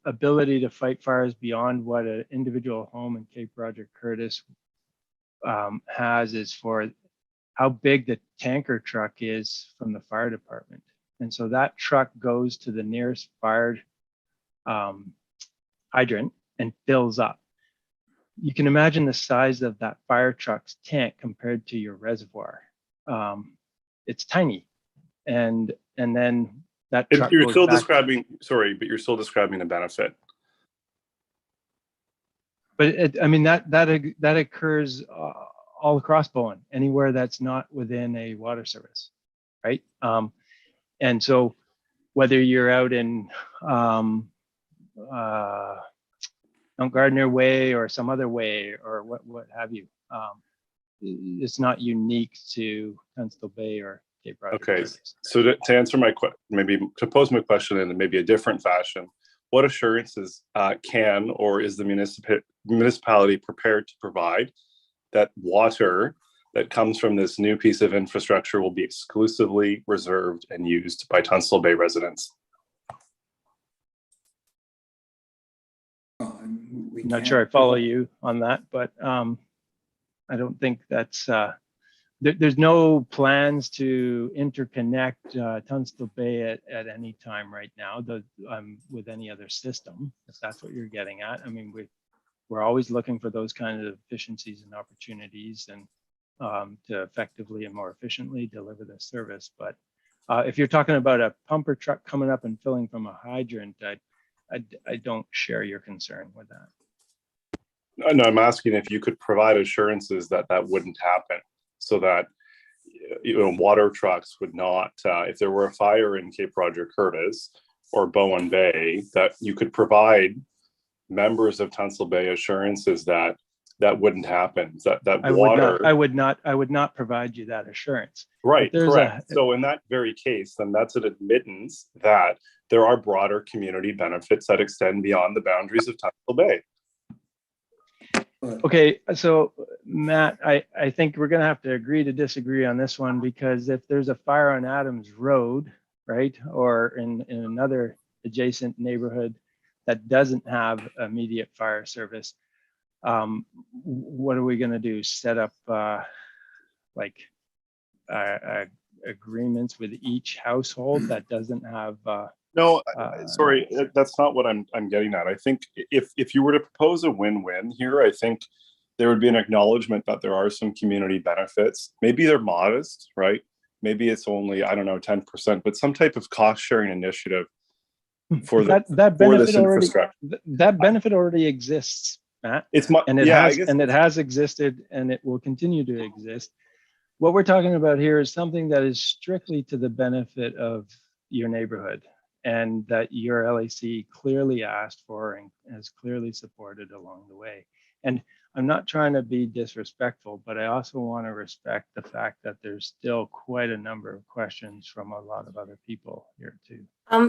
Speaker 7: ability to fight fires beyond what an individual home in Cape Roger Curtis has is for how big the tanker truck is from the fire department. And so that truck goes to the nearest fire hydrant and fills up. You can imagine the size of that fire truck's tank compared to your reservoir. It's tiny. And then that truck
Speaker 8: You're
Speaker 7: goes
Speaker 8: still
Speaker 7: back.
Speaker 8: describing, sorry, but you're still describing a benefit.
Speaker 7: But I mean, that occurs all across Bowen, anywhere that's not within a water service, right? And so whether you're out in Mount Gardner Way or some other way or what have you, it's not unique to Tunstall Bay or Cape Roger.
Speaker 8: Okay,
Speaker 7: Curtis.
Speaker 8: so to answer my question, maybe to pose my question in maybe a different fashion, what assurances can or is the municipality prepared to provide that water that comes from this new piece of infrastructure will be exclusively reserved and used by Tunstall Bay residents?
Speaker 2: I'm
Speaker 7: not sure I follow you on that, but I don't think that's, there's no plans to interconnect Tunstall Bay at any time right now with any other system, if that's what you're getting at. I mean, we're always looking for those kinds of efficiencies and opportunities and to effectively and more efficiently deliver the service. But if you're talking about a pumper truck coming up and filling from a hydrant, I don't share your concern with that.
Speaker 8: No, I'm asking if you could provide assurances that that wouldn't happen, so that water trucks would not, if there were a fire in Cape Roger Curtis or Bowen Bay, that you could provide members of Tunstall Bay assurances that that wouldn't happen. That water.
Speaker 7: I would not provide you that assurance.
Speaker 8: Right, correct. So in that very case, then that's an admittance that there are broader community benefits that extend beyond the boundaries of Tunstall Bay.
Speaker 7: Okay, so Matt, I think we're going to have to agree to disagree on this one, because if there's a fire on Adams Road, right, or in another adjacent neighborhood that doesn't have immediate fire service, what are we going to do? Set up agreements with each household that doesn't have
Speaker 8: No, sorry, that's not what I'm getting at. I think if you were to propose a win-win here, I think there would be an acknowledgement that there are some community benefits. Maybe they're modest, right? Maybe it's only, I don't know, 10%, but some type of cost-sharing initiative for
Speaker 7: that benefit already exists, Matt. It has existed, and it will continue to exist. What we're talking about here is something that is strictly to the benefit of your neighborhood, and that your LAC clearly asked for and has clearly supported along the way. And I'm not trying to be disrespectful, but I also want to respect the fact that there's still quite a number of questions from a lot of other people here too.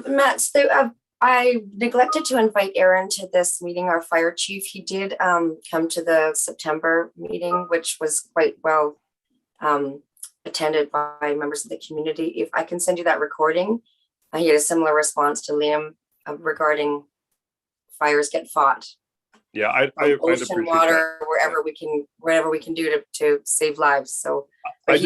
Speaker 1: Matt, so I neglected to invite Aaron to this meeting, our fire chief. He did come to the September meeting, which was quite well attended by members of the community. If I can send you that recording, he had a similar response to Liam regarding fires get fought.
Speaker 8: Yeah, I'd
Speaker 1: ocean,
Speaker 8: appreciate
Speaker 1: water,
Speaker 8: that.
Speaker 1: wherever we can do to save lives. So
Speaker 8: I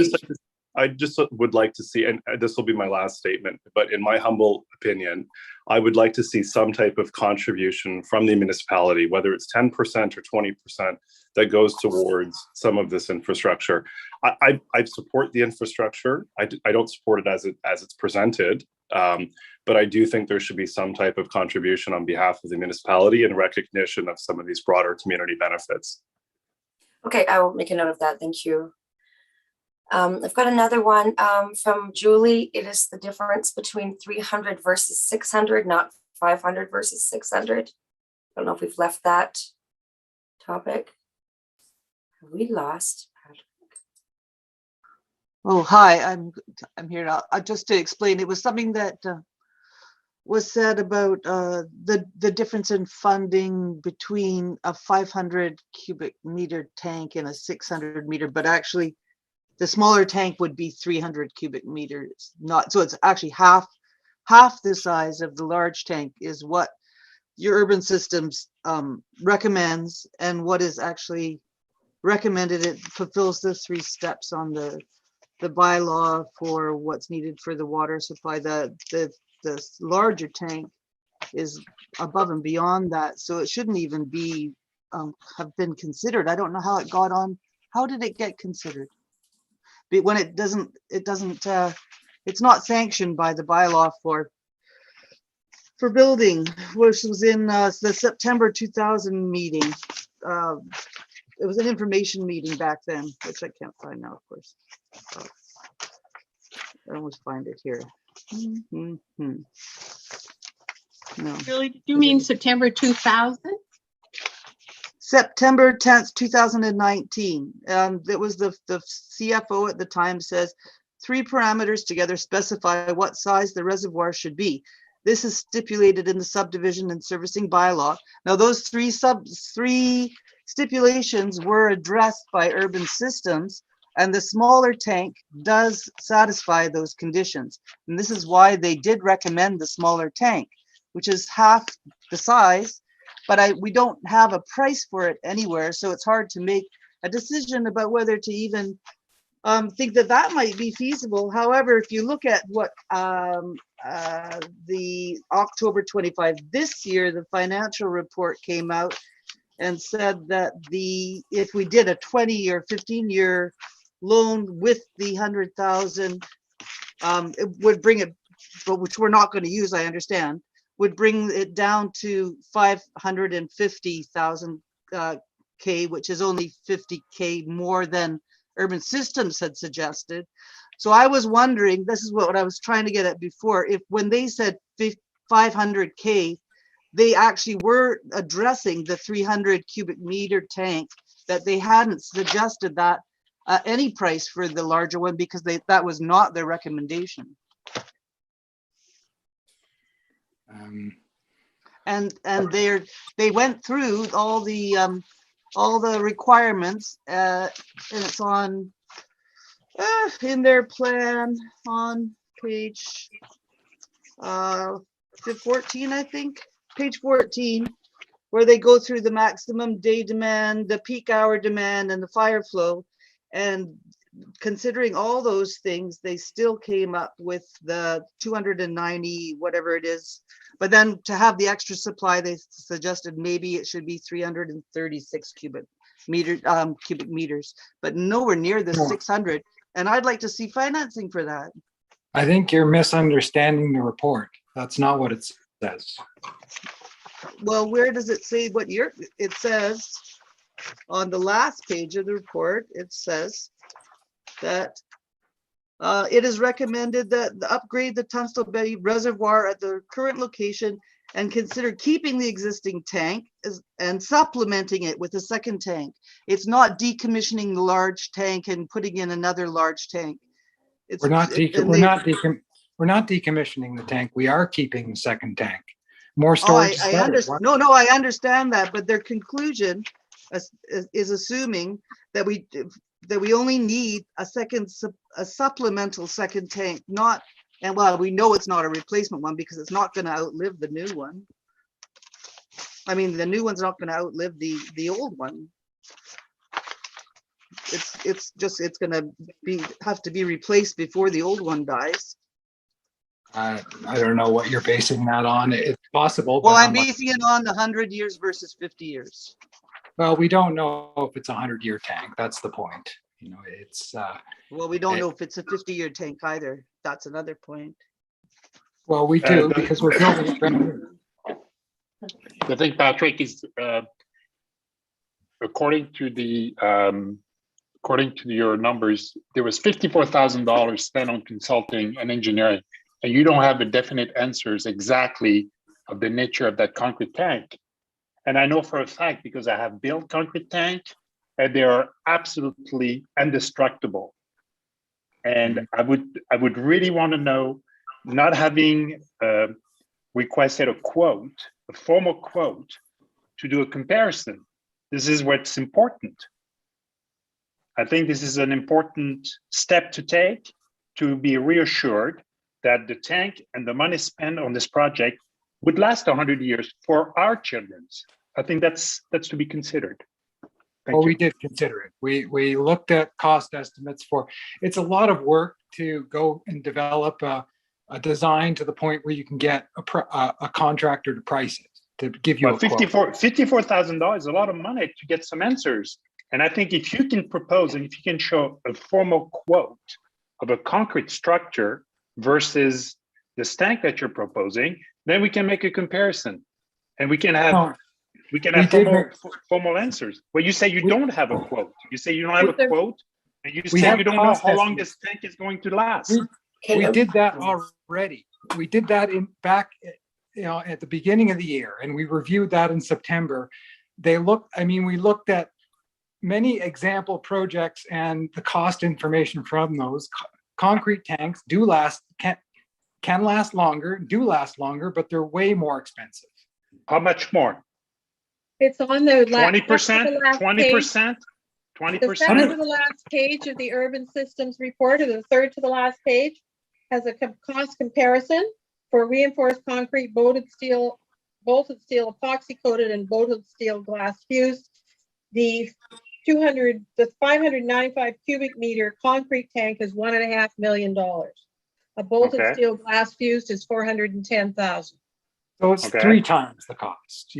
Speaker 8: just would like to see, and this will be my last statement, but in my humble opinion, I would like to see some type of contribution from the municipality, whether it's 10% or 20%, that goes towards some of this infrastructure. I support the infrastructure. I don't support it as it's presented, but I do think there should be some type of contribution on behalf of the municipality in recognition of some of these broader community benefits.
Speaker 1: Okay, I will make a note of that. Thank you. I've got another one from Julie. It is the difference between 300 versus 600, not 500 versus 600. I don't know if we've left that topic. Have we lost Patrick?
Speaker 9: Oh, hi, I'm here now. Just to explain, it was something that was said about the difference in funding between a 500 cubic meter tank and a 600 meter, but actually the smaller tank would be 300 cubic meters. So it's actually half the size of the large tank is what your urban systems recommends, and what is actually recommended. It fulfills the 3 steps on the bylaw for what's needed for the water supply. The larger tank is above and beyond that, so it shouldn't even be have been considered. I don't know how it got on. How did it get considered? But when it doesn't, it's not sanctioned by the bylaw for building, which was in the September 2000 meeting. It was an information meeting back then, which I can't find now, of course. I almost find it here. No.
Speaker 6: Really, do you mean September 2000?
Speaker 9: September 10th, 2019. That was the CFO at the time says 3 parameters together specify what size the reservoir should be. This is stipulated in the subdivision and servicing bylaw. Now those three stipulations were addressed by urban systems, and the smaller tank does satisfy those conditions. And this is why they did recommend the smaller tank, which is half the size, but we don't have a price for it anywhere. So it's hard to make a decision about whether to even think that might be feasible. However, if you look at what the October 25 this year, the financial report came out, and said that if we did a 20 or 15-year loan with the 100,000, it would bring it, but which we're not going to use, I understand, would bring it down to 550,000 K, which is only 50K more than Urban Systems had suggested. So I was wondering, this is what I was trying to get at before, if when they said 500K, they actually were addressing the 300 cubic meter tank, that they hadn't suggested that any price for the larger one, because that was not their recommendation. And they went through all the requirements, and it's on in their plan on page 14, I think, page 14, where they go through the maximum day demand, the peak hour demand, and the fire flow. And considering all those things, they still came up with the 290, whatever it is. But then to have the extra supply, they suggested maybe it should be 336 cubic meters, but nowhere near the 600. And I'd like to see financing for that.
Speaker 2: I think you're misunderstanding the report. That's not what it says.
Speaker 9: Well, where does it say what year? It says on the last page of the report, it says that it is recommended that upgrade the Tunstall Bay Reservoir at the current location and consider keeping the existing tank and supplementing it with a second tank. It's not decommissioning the large tank and putting in another large tank.
Speaker 2: We're not decommissioning the tank. We are keeping the second tank. More storage.
Speaker 9: I understand. No, I understand that, but their conclusion is assuming that we only need a supplemental second tank, not, and well, we know it's not a replacement one because it's not going to outlive the new one. I mean, the new one's not going to outlive the old one. It's going to have to be replaced before the old one dies.
Speaker 2: I don't know what you're basing that on. It's possible.
Speaker 9: Well, I'm basing it on 100 years versus 50 years.
Speaker 2: Well, we don't know if it's a 100-year tank. That's the point. You know, it's.
Speaker 9: Well, we don't know if it's a 50-year tank either. That's another point.
Speaker 2: Well, we do because we're building it brand new.
Speaker 4: I think Patrick is according to your numbers, there was $54,000 spent on consulting and engineering, and you don't have the definite answers exactly of the nature of that concrete tank. And I know for a fact because I have built concrete tank, and they are absolutely indestructible. And I would really want to know, not having requested a formal quote to do a comparison. This is what's important. I think this is an important step to take to be reassured that the tank and the money spent on this project would last 100 years for our children. I think that's to be considered.
Speaker 2: Well, we did consider it. We looked at cost estimates for, it's a lot of work to go and develop a design to the point where you can get a contractor to price it, to give you a quote.
Speaker 4: $54,000 is a lot of money to get some answers. And I think if you can propose and if you can show a formal quote of a concrete structure versus the tank that you're proposing, then we can make a comparison and we can have formal answers. Well, you say you don't have a quote. You say you don't have a quote, and you say you don't know how long this tank is going to last.
Speaker 2: We did that already. We did that back at the beginning of the year, and we reviewed that in September. We looked at many example projects and the cost information from those. Concrete tanks can last longer, but they're way more expensive.
Speaker 4: How much more?
Speaker 6: It's on the
Speaker 4: 20%, 20%, 20%.
Speaker 6: The second to the last page of the Urban Systems report, or the third to the last page, has a cost comparison for reinforced concrete, bolted steel, epoxy coated, and bolted steel glass fused. The 595 cubic meter concrete tank is $1.5 million. A bolted steel glass fused is $410,000.
Speaker 2: So it's 3 times the cost.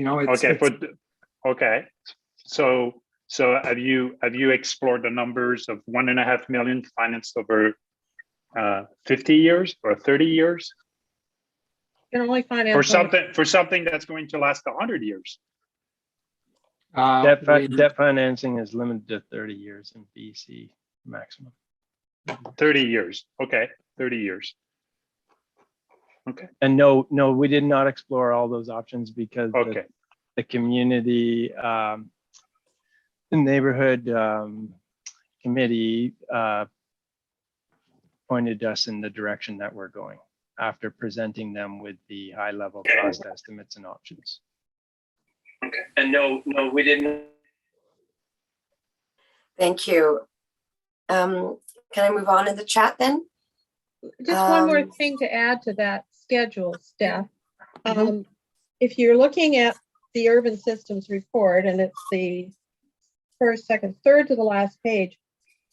Speaker 4: Okay, so have you explored the numbers of 1.5 million financed over 50 years or 30 years
Speaker 6: You can only finance.
Speaker 4: for something that's going to last 100 years?
Speaker 7: Debt financing is limited to 30 years in BC maximum.
Speaker 4: 30 years. Okay, 30 years. Okay.
Speaker 7: And no, we did not explore all those options because
Speaker 4: Okay.
Speaker 7: the community, the neighborhood committee pointed us in the direction that we're going after presenting them with the high level cost estimates and options.
Speaker 4: Okay.
Speaker 7: And no, we didn't.
Speaker 1: Thank you. Can I move on in the chat then?
Speaker 6: Just one more thing to add to that schedule, Steph. If you're looking at the urban systems report, and it's the first, second, third to the last page,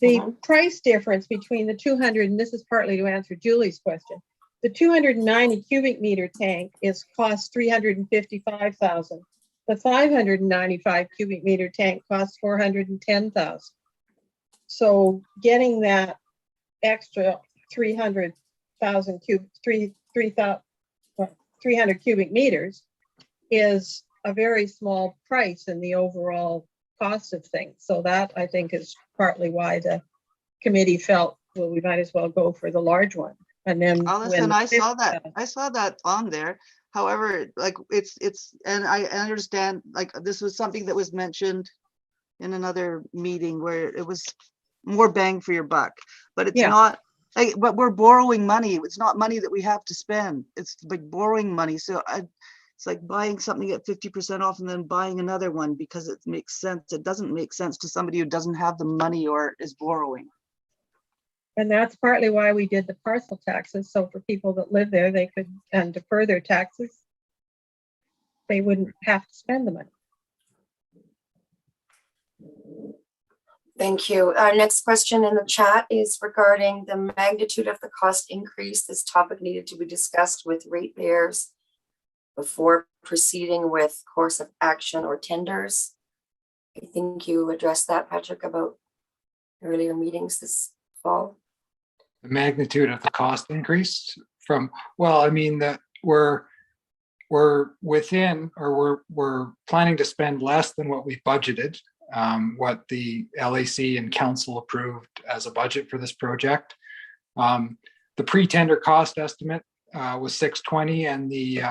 Speaker 6: the price difference between the 200, and this is partly to answer Julie's question, the 290 cubic meter tank is cost 355,000. The 595 cubic meter tank costs 410,000. So getting that extra 300 cubic meters is a very small price in the overall cost of things. So that, I think, is partly why the committee felt, well, we might as well go for the large one. And then
Speaker 9: Allison, I saw that on there. However, like it's, and I understand, like this was something that was mentioned in another meeting where it was more bang for your buck, but it's not, like, but we're borrowing money. It's not money that we have to spend. It's like borrowing money. So it's like buying something at 50% off and then buying another one because it makes sense. It doesn't make sense to somebody who doesn't have the money or is borrowing.
Speaker 6: And that's partly why we did the parcel taxes. So for people that live there, they could defer their taxes. They wouldn't have to spend the money.
Speaker 1: Thank you. Our next question in the chat is regarding the magnitude of the cost increase. This topic needed to be discussed with ratepayers before proceeding with course of action or tenders. I think you addressed that, Patrick, about earlier meetings this fall.
Speaker 2: The magnitude of the cost increase from, well, I mean, that we're within, or we're planning to spend less than what we budgeted, what the LAC and council approved as a budget for this project. The pre-tender cost estimate was 620, and the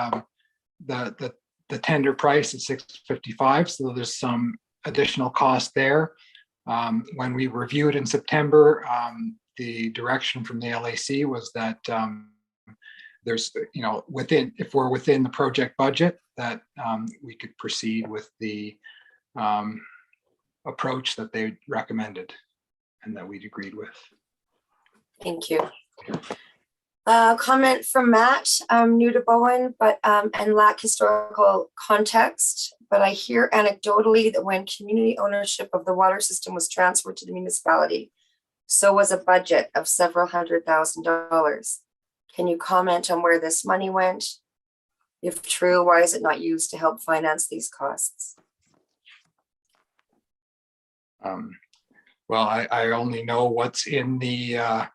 Speaker 2: tender price is 655. So there's some additional cost there. When we reviewed in September, the direction from the LAC was that there's, if we're within the project budget, that we could proceed with the approach that they recommended and that we'd agreed with.
Speaker 1: Thank you. Comment from Matt, new to Bowen, but and lack historical context, but I hear anecdotally that when community ownership of the water system was transferred to the municipality, so was a budget of several $100,000. Can you comment on where this money went? If true, why is it not used to help finance these costs?
Speaker 2: Well, I only know what's in the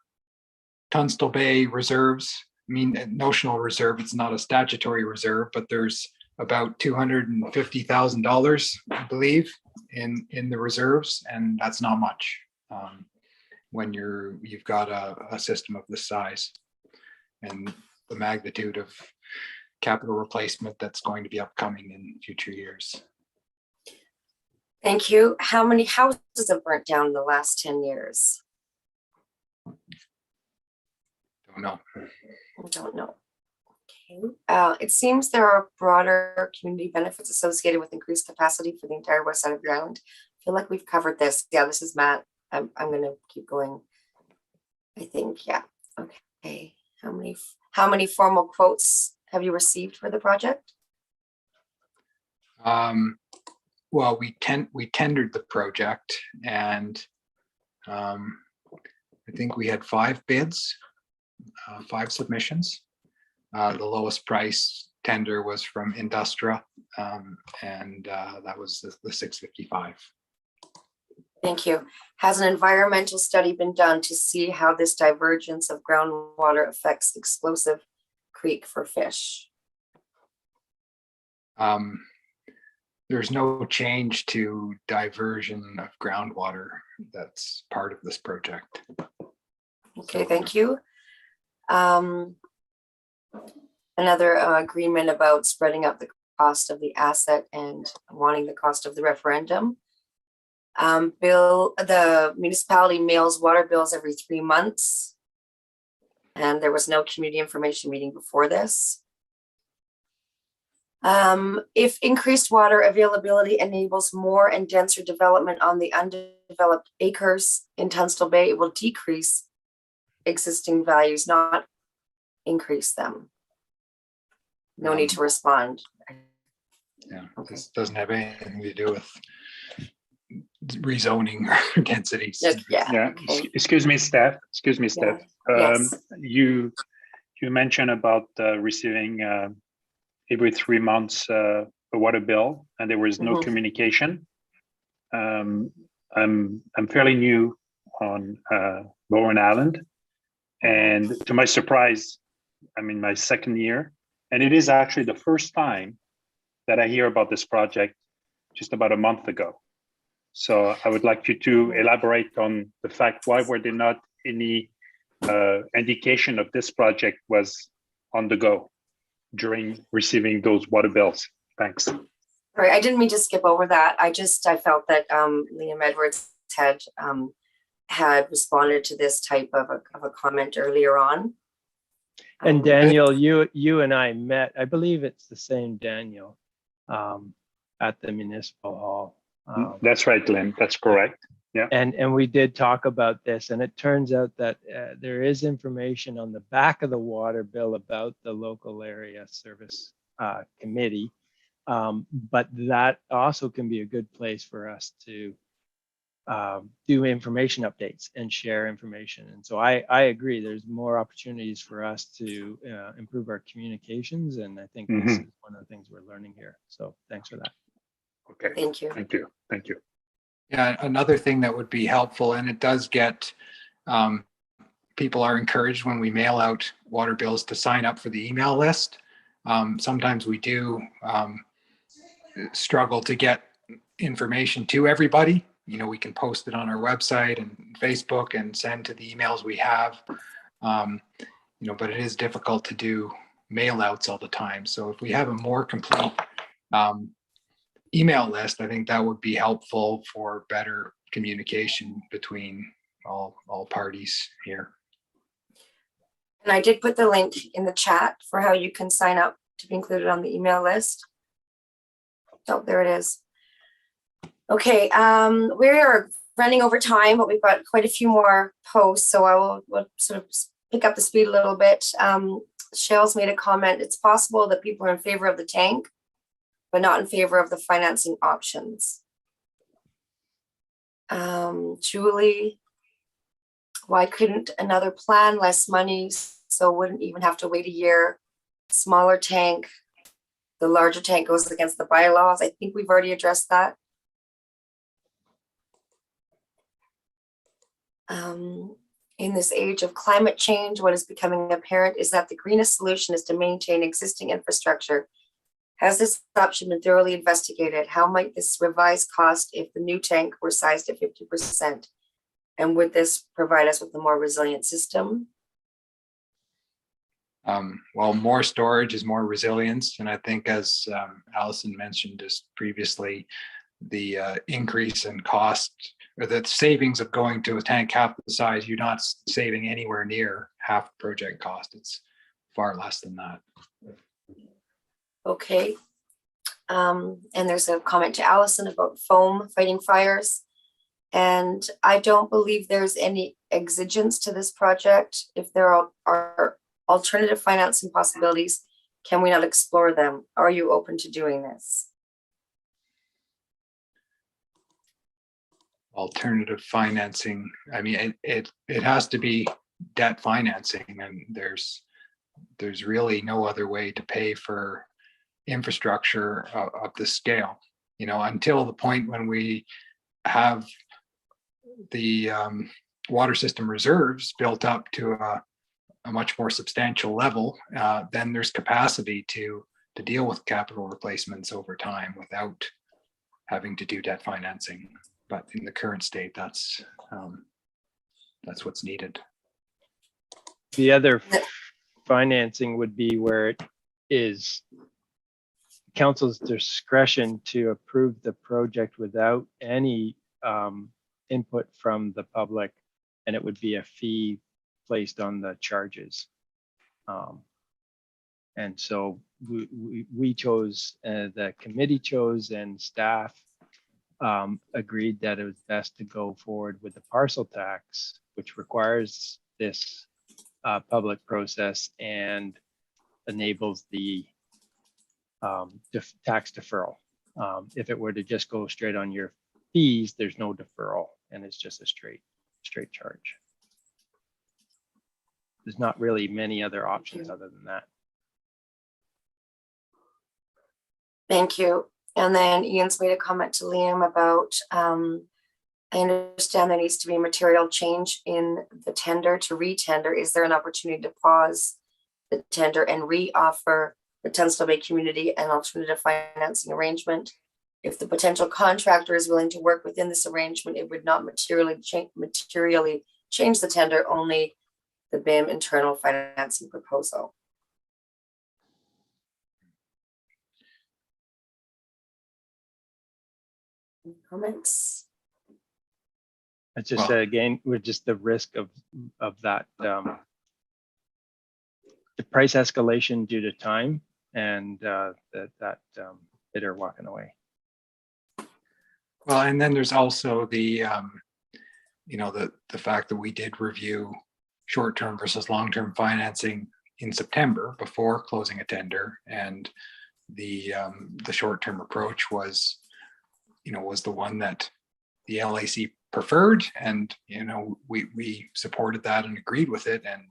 Speaker 2: Tunstall Bay reserves. I mean, notional reserve, it's not a statutory reserve, but there's about $250,000, I believe, in the reserves, and that's not much when you've got a system of this size and the magnitude of capital replacement that's going to be upcoming in future years.
Speaker 1: Thank you. How many houses have burnt down in the last 10 years?
Speaker 2: Don't know.
Speaker 1: I don't know. Okay. It seems there are broader community benefits associated with increased capacity for the entire west side of the island. I feel like we've covered this. Yeah, this is Matt. I'm going to keep going. I think, yeah. Okay. How many formal quotes have you received for the project?
Speaker 2: Well, we tendered the project, and I think we had 5 bids, 5 submissions. The lowest price tender was from Industra, and that was the 655.
Speaker 1: Thank you. Has an environmental study been done to see how this divergence of groundwater affects explosive creek for fish?
Speaker 2: There's no change to diversion of groundwater that's part of this project.
Speaker 1: Okay, thank you. Another agreement about spreading up the cost of the asset and wanting the cost of the referendum. The municipality mails water bills every 3 months. And there was no community information meeting before this. If increased water availability enables more and denser development on the undeveloped acres in Tunstall Bay, it will decrease existing values, not increase them. No need to respond.
Speaker 2: Yeah, this doesn't have anything to do with rezoning or densities.
Speaker 1: Yeah. Okay.
Speaker 4: Excuse me, Steph.
Speaker 1: Yes.
Speaker 4: You mentioned about receiving every 3 months a water bill, and there was no communication. I'm fairly new on Bowen Island, and to my surprise, I'm in my second year, and it is actually the first time that I hear about this project just about a month ago. So I would like you to elaborate on the fact why were there not any indication of this project was on the go during receiving those water bills. Thanks.
Speaker 1: All right, I didn't mean to skip over that. I felt that Liam Edwards had responded to this type of a comment earlier on.
Speaker 7: And Daniel, you and I met, I believe it's the same Daniel, at the municipal hall.
Speaker 4: That's right, Lynn. That's correct. Yeah.
Speaker 7: And we did talk about this, and it turns out that there is information on the back of the water bill about the local area service committee, but that also can be a good place for us to do information updates and share information. And so I agree, there's more opportunities for us to improve our communications, and I think this is one of the things we're learning here. So thanks for that.
Speaker 4: Okay.
Speaker 1: Thank you.
Speaker 4: Thank you. Thank you.
Speaker 2: Yeah, another thing that would be helpful, and it does get, people are encouraged when we mail out water bills to sign up for the email list. Sometimes we do struggle to get information to everybody. You know, we can post it on our website and Facebook and send to the emails we have, you know, but it is difficult to do mail outs all the time. So if we have a more complete email list, I think that would be helpful for better communication between all parties here.
Speaker 1: And I did put the link in the chat for how you can sign up to be included on the email list. Oh, there it is. Okay, we are running over time, but we've got quite a few more posts, so I will sort of pick up the speed a little bit. Shell's made a comment. It's possible that people are in favor of the tank, but not in favor of the financing options. Julie, why couldn't another plan, less money, so wouldn't even have to wait a year? Smaller tank, the larger tank goes against the bylaws. I think we've already addressed that. In this age of climate change, what is becoming apparent is that the greenest solution is to maintain existing infrastructure. Has this option been thoroughly investigated? How might this revise cost if the new tank were sized at 50%? And would this provide us with a more resilient system?
Speaker 2: Well, more storage is more resilience. And I think as Allison mentioned just previously, the increase in cost or the savings of going to a tank half the size, you're not saving anywhere near half project cost. It's far less than that.
Speaker 1: Okay. And there's a comment to Allison about foam fighting fires. And I don't believe there's any exigence to this project. If there are alternative financing possibilities, can we not explore them? Are you open to doing this?
Speaker 2: Alternative financing. I mean, it has to be debt financing, and there's really no other way to pay for infrastructure of this scale, you know, until the point when we have the water system reserves built up to a much more substantial level, then there's capacity to deal with capital replacements over time without having to do debt financing. But in the current state, that's what's needed.
Speaker 7: The other financing would be where it is council's discretion to approve the project without any input from the public, and it would be a fee placed on the charges. And so we chose, the committee chose, and staff agreed that it was best to go forward with the parcel tax, which requires this public process and enables the tax deferral. If it were to just go straight on your fees, there's no deferral, and it's just a straight charge. There's not really many other options other than that.
Speaker 1: Thank you. And then Ian's made a comment to Liam about, I understand there needs to be material change in the tender to re-tender. Is there an opportunity to pause the tender and re-offer the Tunstall Bay community an alternative financing arrangement? If the potential contractor is willing to work within this arrangement, it would not materially change the tender, only the BIM internal financing proposal. Any comments?
Speaker 7: I just said again, with just the risk of that, the price escalation due to time, and that bidder walking away.
Speaker 2: Well, and then there's also the, you know, the fact that we did review short-term versus long-term financing in September before closing a tender, and the short-term approach was, you know, was the one that the LAC preferred, and you know, we supported that and agreed with it and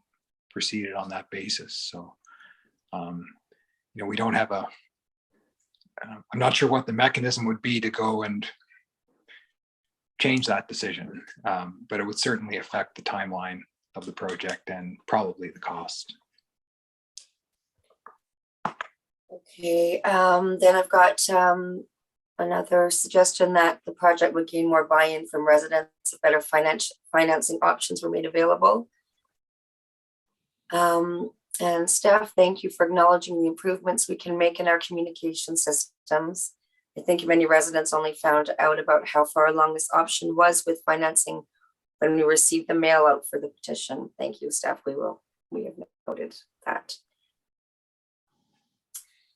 Speaker 2: proceeded on that basis. So, you know, we don't have a. I'm not sure what the mechanism would be to go and change that decision, but it would certainly affect the timeline of the project and probably the cost.
Speaker 1: Okay, then I've got another suggestion that the project would gain more buy-in from residents if better financing options were made available. And staff, thank you for acknowledging the improvements we can make in our communication systems. I think many residents only found out about how far along this option was with financing when we received the mail out for the petition. Thank you, staff. We have noted that.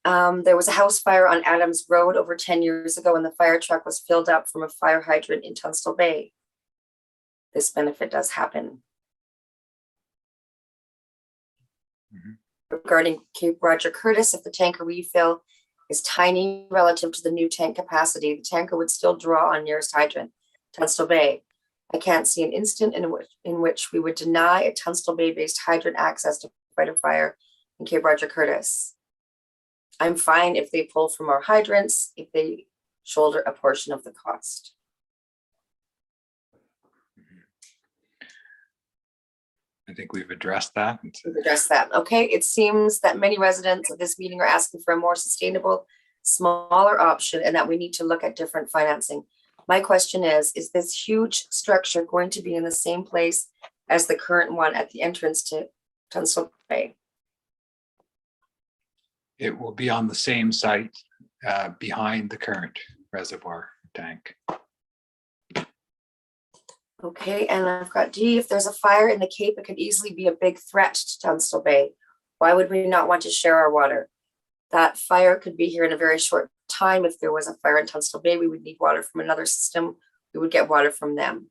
Speaker 1: There was a house fire on Adams Road over 10 years ago, and the fire truck was filled up from a fire hydrant in Tunstall Bay. This benefit does happen. Regarding Cape Roger Curtis, if the tanker refill is tiny relative to the new tank capacity, the tanker would still draw on nearest hydrant, Tunstall Bay. I can't see an instant in which we would deny a Tunstall Bay-based hydrant access to fight a fire in Cape Roger Curtis. I'm fine if they pull from our hydrants, if they shoulder a portion of the cost.
Speaker 2: I think we've addressed that.
Speaker 1: Okay. It seems that many residents of this meeting are asking for a more sustainable, smaller option, and that we need to look at different financing. My question is this huge structure going to be in the same place as the current one at the entrance to Tunstall Bay?
Speaker 2: It will be on the same site behind the current reservoir tank.
Speaker 1: Okay, and I've got D, if there's a fire in the Cape, it could easily be a big threat to Tunstall Bay. Why would we not want to share our water? That fire could be here in a very short time. If there was a fire in Tunstall Bay, we would need water from another system. We would get water from them.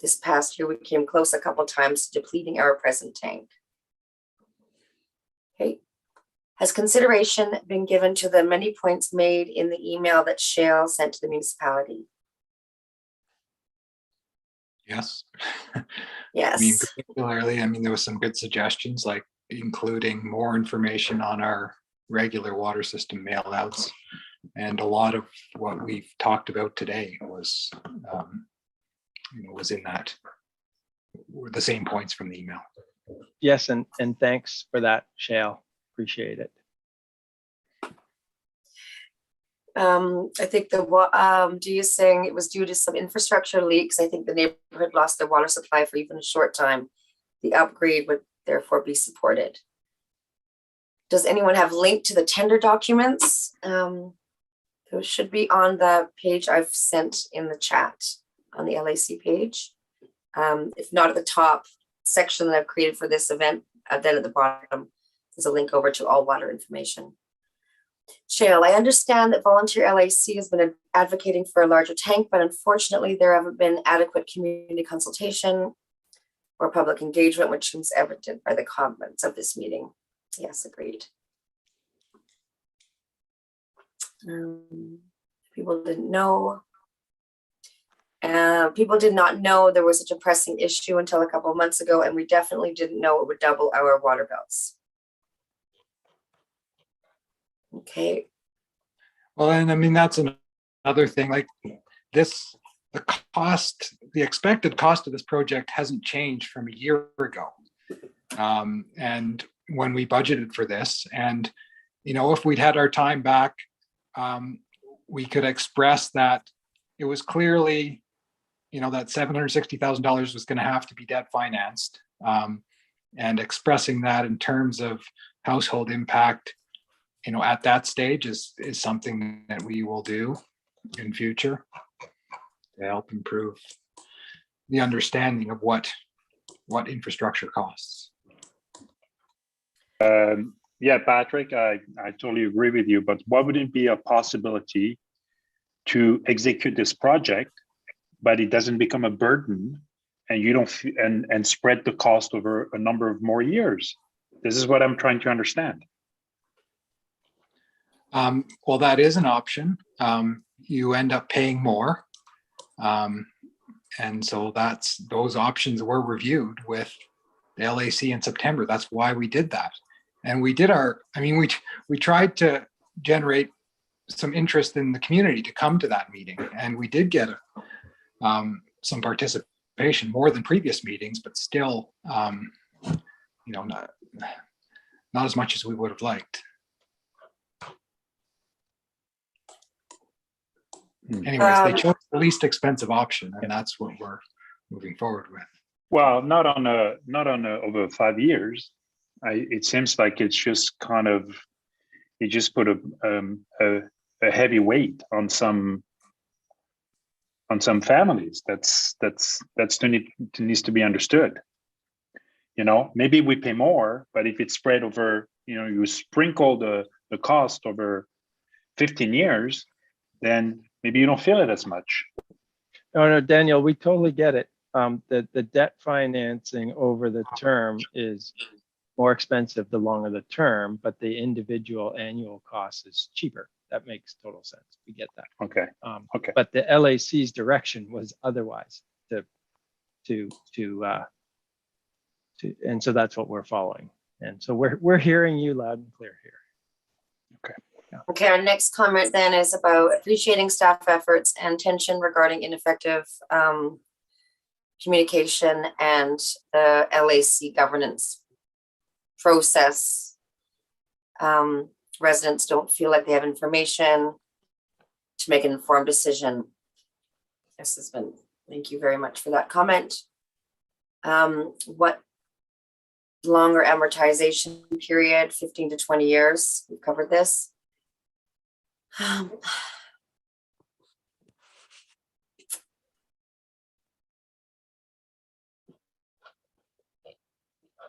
Speaker 1: This past year, we came close a couple times to depleting our present tank. Okay. Has consideration been given to the many points made in the email that Shale sent to the municipality?
Speaker 2: Yes.
Speaker 1: Yes.
Speaker 2: Particularly, there was some good suggestions, like including more information on our regular water system mail outs. And a lot of what we've talked about today was, was in that, were the same points from the email.
Speaker 7: Yes, and thanks for that, Shale. Appreciate it.
Speaker 1: I think Dee is saying it was due to some infrastructure leaks. I think the neighborhood lost their water supply for even a short time. The upgrade would therefore be supported. Does anyone have link to the tender documents? Those should be on the page I've sent in the chat on the LAC page. If not, at the top section that I've created for this event, then at the bottom, there's a link over to all water information. Shale, I understand that Volunteer LAC has been advocating for a larger tank, but unfortunately there haven't been adequate community consultation or public engagement, which seems evident by the comments of this meeting. Yes, agreed. People didn't know. People did not know there was such a pressing issue until a couple of months ago, and we definitely didn't know it would double our water bills. Okay.
Speaker 2: Well, and I mean, that's another thing, like this, the expected cost of this project hasn't changed from a year ago. And when we budgeted for this, and, if we'd had our time back, we could express that it was clearly, that $760,000 was going to have to be debt financed, and expressing that in terms of household impact, at that stage is something that we will do in future to help improve the understanding of what infrastructure costs.
Speaker 4: Yeah, Patrick, I totally agree with you, but what would it be a possibility to execute this project, but it doesn't become a burden and you don't and spread the cost over a number of more years? This is what I'm trying to understand.
Speaker 2: Well, that is an option. You end up paying more. And so those options were reviewed with the LAC in September. That's why we did that. And we did we tried to generate some interest in the community to come to that meeting. And we did get some participation, more than previous meetings, but still, not as much as we would have liked. Anyways, they chose the least expensive option, and that's what we're moving forward with.
Speaker 4: Well, not on over 5 years. It seems like it's just kind of, it just put a heavy weight on some families. That's needs to be understood. Maybe we pay more, but if it's spread over, you sprinkle the cost over 15 years, then maybe you don't feel it as much.
Speaker 7: No, Daniel, we totally get it. The debt financing over the term is more expensive the longer the term, but the individual annual cost is cheaper. That makes total sense. We get that.
Speaker 4: Okay. Okay.
Speaker 7: But the LAC's direction was otherwise and so that's what we're following. And so we're hearing you loud and clear here.
Speaker 4: Okay.
Speaker 7: Yeah.
Speaker 1: Okay, our next comment then is about appreciating staff efforts and tension regarding ineffective communication and the LAC governance process. Residents don't feel like they have information to make an informed decision. This has been, thank you very much for that comment. What longer amortization period, 15 to 20 years, we've covered this.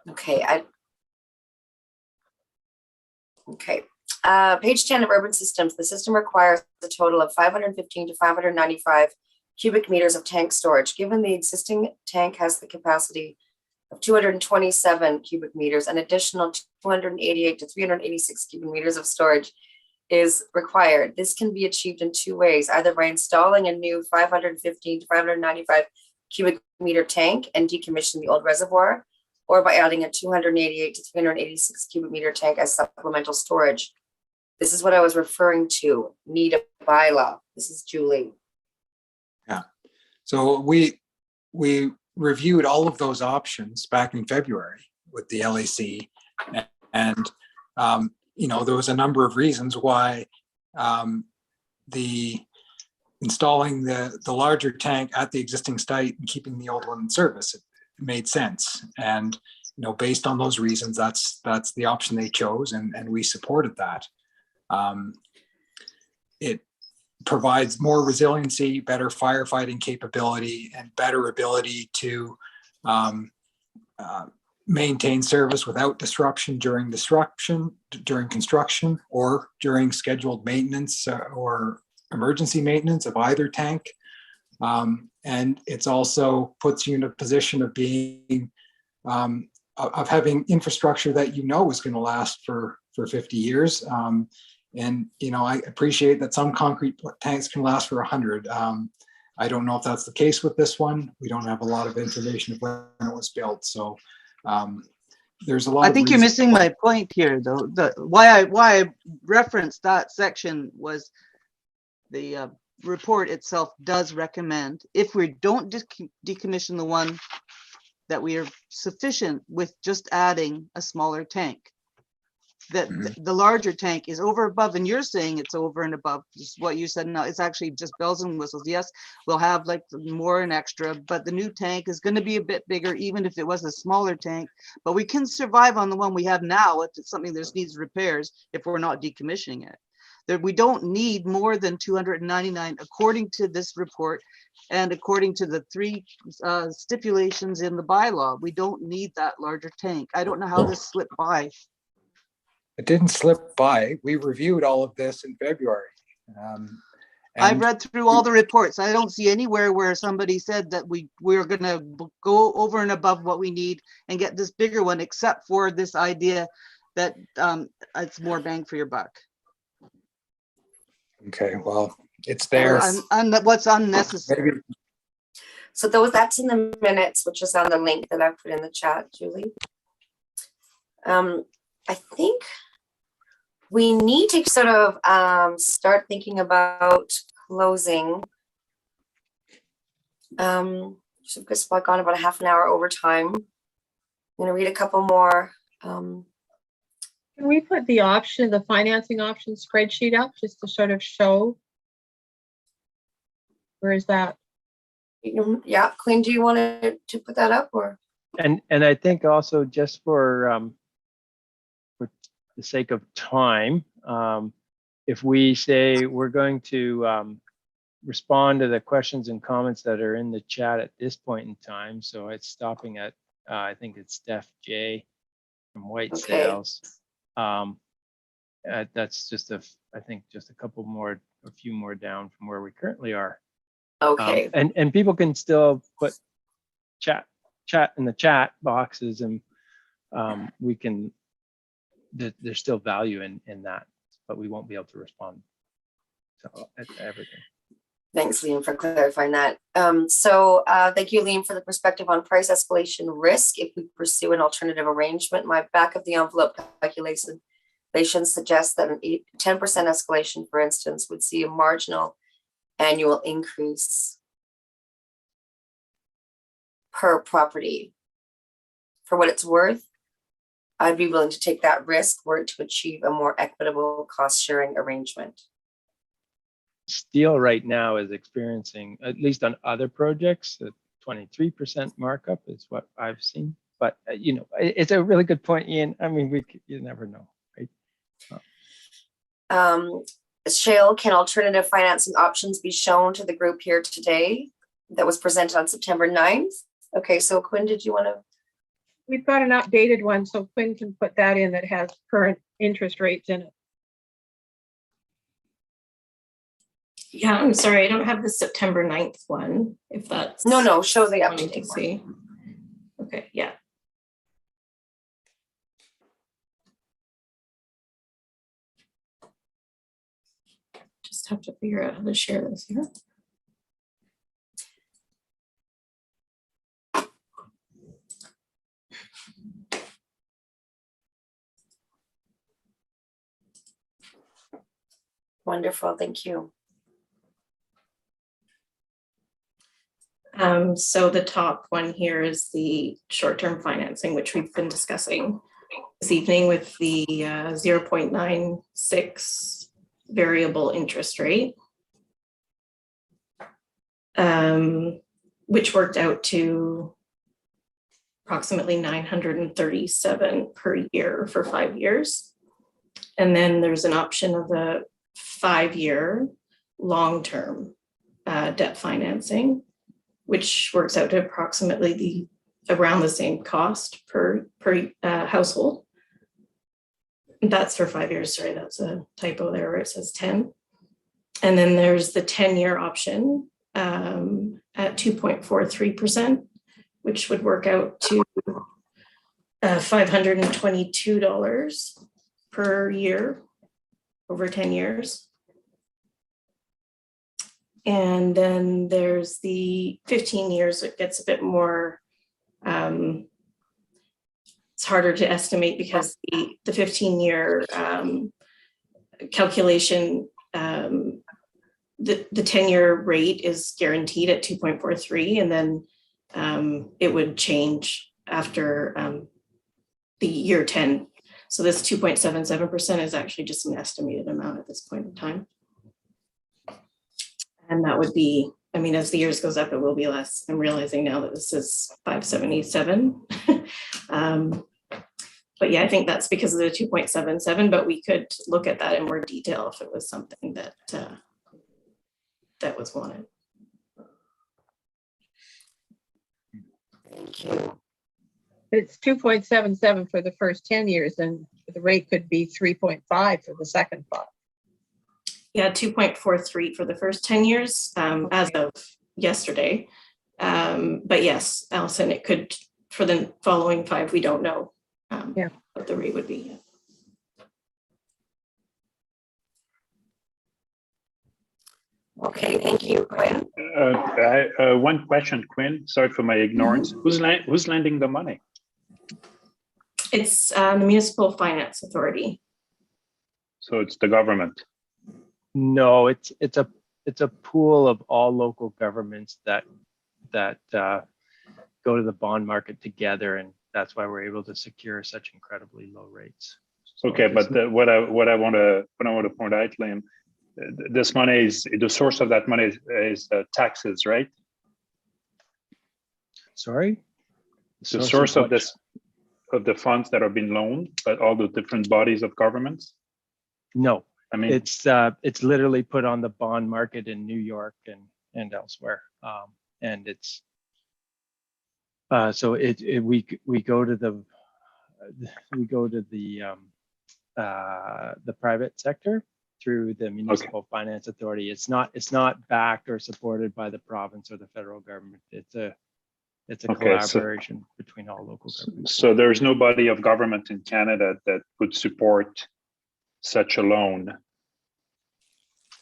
Speaker 1: Okay, page 10 of urban systems. The system requires a total of 515 to 595 cubic meters of tank storage. Given the existing tank has the capacity of 227 cubic meters, an additional 288 to 386 cubic meters of storage is required. This can be achieved in two ways, either by installing a new 515 to 595 cubic meter tank and decommission the old reservoir, or by adding a 288 to 386 cubic meter tank as supplemental storage. This is what I was referring to, need a bylaw. This is Julie.
Speaker 2: So we reviewed all of those options back in February with the LAC, and there was a number of reasons why the installing the larger tank at the existing site and keeping the old one in service, it made sense. And based on those reasons, that's the option they chose, and we supported that. It provides more resiliency, better firefighting capability, and better ability to maintain service without disruption during construction or during scheduled maintenance or emergency maintenance of either tank. And it's also puts you in a position of being of having infrastructure that is going to last for 50 years. And I appreciate that some concrete tanks can last for 100. I don't know if that's the case with this one. We don't have a lot of information of when it was built. So there's a lot.
Speaker 9: I think you're missing my point here, though. Why I referenced that section was the report itself does recommend, if we don't decommission the one, that we are sufficient with just adding a smaller tank. That the larger tank is over above, and you're saying it's over and above just what you said. No, it's actually just bells and whistles. Yes, we'll have like more and extra, but the new tank is going to be a bit bigger, even if it was a smaller tank. But we can survive on the one we have now if it's something that needs repairs, if we're not decommissioning it. That we don't need more than 299 according to this report, and according to the 3 stipulations in the bylaw. We don't need that larger tank. I don't know how this slipped by.
Speaker 2: It didn't slip by. We reviewed all of this in February.
Speaker 9: I've read through all the reports. I don't see anywhere where somebody said that we're going to go over and above what we need and get this bigger one, except for this idea that it's more bang for your buck.
Speaker 2: Okay, well, it's there.
Speaker 9: What's unnecessary.
Speaker 2: Maybe.
Speaker 1: So that's in the minutes, which is on the link that I put in the chat, Julie. I think we need to sort of start thinking about closing. So because I've gone about a half an hour over time. I'm going to read a couple more.
Speaker 6: Can we put the financing option spreadsheet up just to sort of show? Where is that?
Speaker 1: Yeah, Quinn, do you want to put that up, or?
Speaker 7: And I think also, just for the sake of time, if we say we're going to respond to the questions and comments that are in the chat at this point in time, so it's stopping at I think it's Steph J from White Sales. That's just I think just a few more down from where we currently are.
Speaker 1: Okay.
Speaker 7: And people can still put chat in the chat boxes, and we can. There's still value in that, but we won't be able to respond to everything.
Speaker 1: Thanks, Liam, for clarifying that. Thank you, Liam, for the perspective on price escalation risk if we pursue an alternative arrangement. My back of the envelope calculation suggests that an 10% escalation, for instance, would see a marginal annual increase per property. For what it's worth, I'd be willing to take that risk were it to achieve a more equitable cost-sharing arrangement.
Speaker 7: Steel right now is experiencing, at least on other projects, a 23% markup is what I've seen. But it's a really good point, Ian. I mean, you never know, right?
Speaker 1: Shale, can alternative financing options be shown to the group here today? That was presented on September 9th. Okay, so Quinn, did you want to?
Speaker 6: We've got an updated one, so Quinn can put that in that has current interest rates in it.
Speaker 10: Yeah, I'm sorry, I don't have the September 9th one, if that's...
Speaker 1: No, show the
Speaker 10: wanting to
Speaker 1: update
Speaker 10: see. Okay, yeah. Just have to figure out how to share this here.
Speaker 1: Wonderful, thank you.
Speaker 10: So the top one here is the short-term financing, which we've been discussing this evening with the 0.96 variable interest rate, which worked out to approximately 937 per year for 5 years. And then there's an option of a 5-year long-term debt financing, which works out to approximately around the same cost per household. That's for 5 years. Sorry, that's a typo there where it says 10. And then there's the 10-year option at 2.43%, which would work out to $522 per year over 10 years. And then there's the 15 years, it gets a bit more, it's harder to estimate because the 15-year calculation, the 10-year rate is guaranteed at 2.43, and then it would change after the year 10. So this 2.77% is actually just an estimated amount at this point in time. And that would be, I mean, as the years goes up, it will be less. I'm realizing now that this is 577. But yeah, I think that's because of the 2.77, but we could look at that in more detail if it was something that that was wanted.
Speaker 1: Thank you.
Speaker 6: It's 2.77 for the first 10 years, and the rate could be 3.5 for the second 5.
Speaker 10: Yeah, 2.43 for the first 10 years as of yesterday. But yes, Allison, it could, for the following 5, we don't know what the rate would be.
Speaker 1: Okay, thank you, Quinn.
Speaker 4: One question, Quinn. Sorry for my ignorance. Who's lending the money?
Speaker 10: It's the Municipal Finance Authority.
Speaker 4: So it's the government.
Speaker 7: No, it's a pool of all local governments that go to the bond market together, and that's why we're able to secure such incredibly low rates. So
Speaker 4: Okay, but what I want to point out, Liam, this money is the source of that money is taxes, right?
Speaker 7: Sorry?
Speaker 4: The source of this of the funds that are being loaned by all the different bodies of governments?
Speaker 7: No,
Speaker 4: I mean,
Speaker 7: it's literally put on the bond market in New York and elsewhere, and it's so we go to the private sector through the Municipal Finance Authority. It's not backed or supported by the province or the federal government. It's a collaboration between all local governments.
Speaker 4: So there's no body of government in Canada that would support such a loan.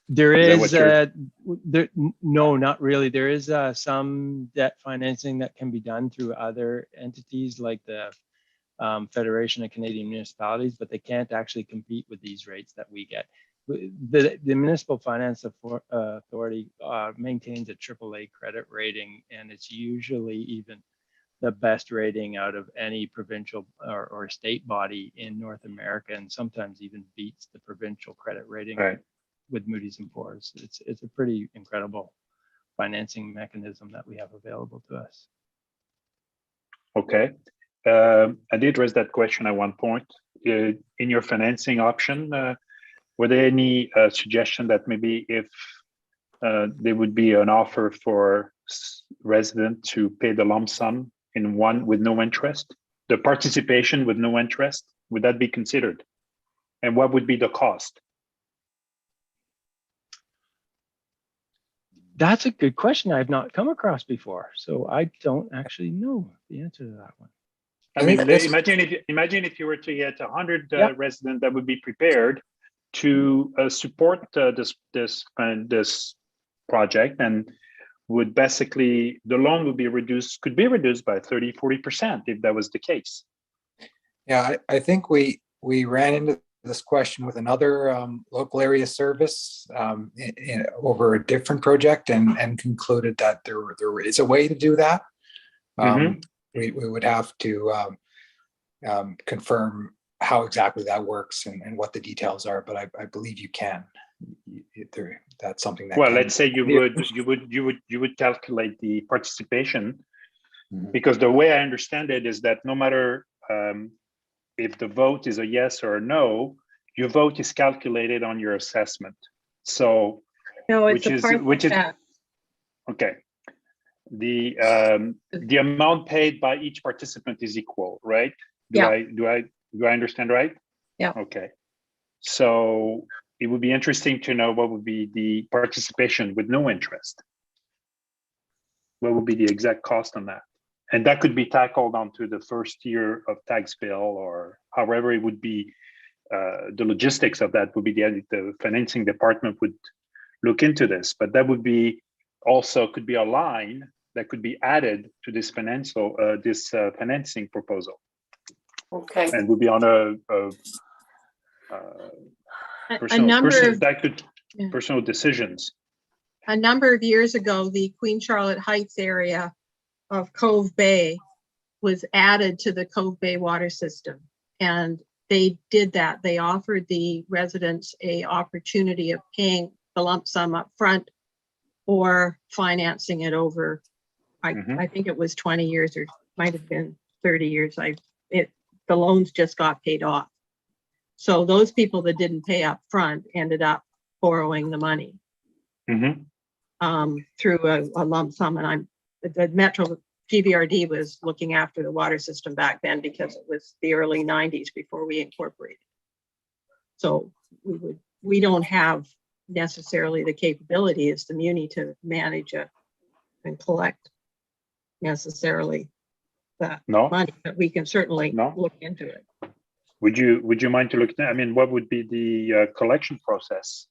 Speaker 7: There is no, not really. There is some debt financing that can be done through other entities like the Federation of Canadian Municipalities, but they can't actually compete with these rates that we get. The Municipal Finance Authority maintains a AAA credit rating, and it's usually even the best rating out of any provincial or state body in North America, and sometimes even beats the provincial credit rating with Moody's and Ford's. It's a pretty incredible financing mechanism that we have available to us.
Speaker 4: Okay. I did raise that question at one point. In your financing option, were there any suggestion that maybe if there would be an offer for residents to pay the lump sum in one with no interest, the participation with no interest, would that be considered? And what would be the cost?
Speaker 7: That's a good question I've not come across before, so I don't actually know the answer to that one.
Speaker 4: I mean, imagine if you were to get 100 residents that would be prepared to support this project, and would basically, the loan would be could be reduced by 30-40% if that was the case.
Speaker 2: Yeah, I think we ran into this question with another local area service over a different project and concluded that there is a way to do that. We would have to confirm how exactly that works and what the details are, but I believe you can. That's something that.
Speaker 4: Well, let's say you would calculate the participation, because the way I understand it is that no matter if the vote is a yes or a no, your vote is calculated on your assessment. So,
Speaker 6: No, it's
Speaker 4: which is okay. The amount paid by each participant is equal, right? Do I understand right?
Speaker 6: Yeah.
Speaker 4: Okay. So it would be interesting to know what would be the participation with no interest. What would be the exact cost on that? And that could be tackled onto the first year of tax bill, or however it would be. The logistics of that would be the financing department would look into this, but that would be also could be a line that could be added to this financing proposal.
Speaker 1: Okay.
Speaker 4: And would be on personal decisions.
Speaker 6: A number of years ago, the Queen Charlotte Heights area of Cove Bay was added to the Cove Bay water system. And they did that. They offered the residents a opportunity of paying the lump sum up front or financing it over, I think it was 20 years or might have been 30 years. The loans just got paid off. So those people that didn't pay up front ended up borrowing the money through a lump sum. And the Metro GBRD was looking after the water system back then because it was the early 90s before we incorporated. So we don't have necessarily the capability as the Muni to manage and collect necessarily that money, but we can certainly look into it.
Speaker 4: Would you mind to look at, I mean, what would be the collection process?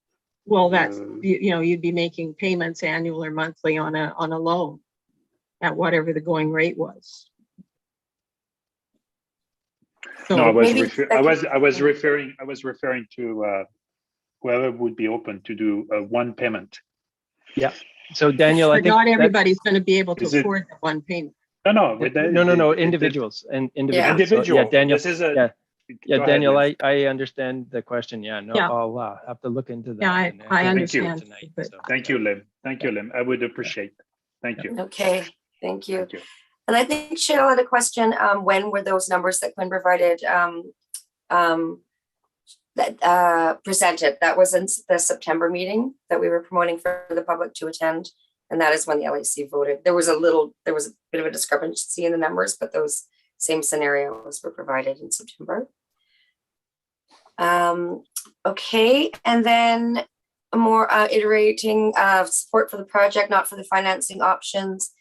Speaker 6: Well, that's, you'd be making payments annual or monthly on a loan at whatever the going rate was. So
Speaker 4: no, I was referring to whoever would be open to do one payment.
Speaker 7: Yeah. So Daniel, I think
Speaker 6: not everybody's going to be able to afford the one payment.
Speaker 7: No, individuals and individuals.
Speaker 4: Individual.
Speaker 7: So, yeah, Daniel.
Speaker 4: This is
Speaker 7: Daniel, I understand the question. Yeah, no, I'll have to look into that.
Speaker 6: Yeah, I understand.
Speaker 4: Tonight, so. Thank you, Lim. Thank you, Lim. I would appreciate. Thank you.
Speaker 1: Okay, thank you. And I think Cheryl had a question. When were those numbers that Quinn provided presented? That was in the September meeting that we were promoting for the public to attend. And that is when the LAC voted. There was a bit of a discrepancy in the numbers, but those same scenarios were provided in September. Okay, and then more iterating of support for the project, not for the financing options,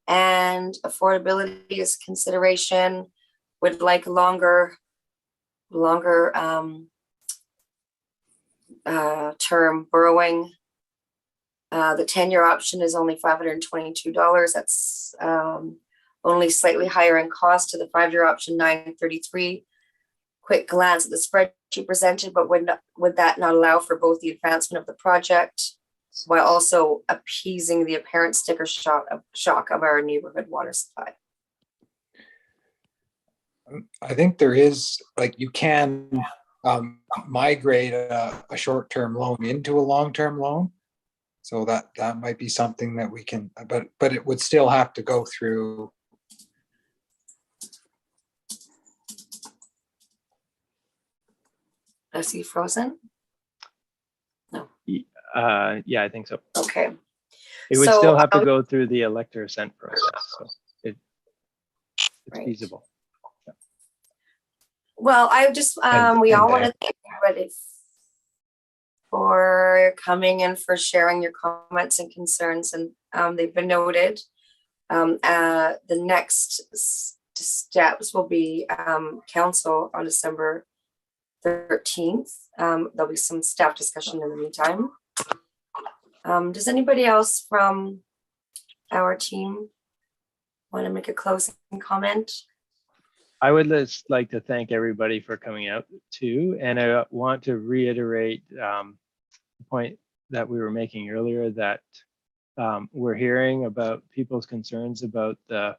Speaker 1: and affordability is consideration. Would like longer term borrowing. The 10-year option is only $522. That's only slightly higher in cost to the 5-year option, $933. Quick glance at the spreadsheet presented, but would that not allow for both the advancement of the project while also appeasing the apparent sticker shock of our neighborhood water supply?
Speaker 2: I think there is, you can migrate a short-term loan into a long-term loan. So that might be something that we can, but it would still have to go through.
Speaker 1: Is he frozen? No.
Speaker 7: Yeah, I think so.
Speaker 1: Okay.
Speaker 7: It would still have to go through the elector assent process, so it's feasible. Yeah.
Speaker 1: Well, I just we all want to thank everybody for coming and for sharing your comments and concerns, and they've been noted. The next steps will be council on December 13th. There'll be some staff discussion in the meantime. Does anybody else from our team want to make a closing comment?
Speaker 7: I would just like to thank everybody for coming out too. And I want to reiterate the point that we were making earlier, that we're hearing about people's concerns about the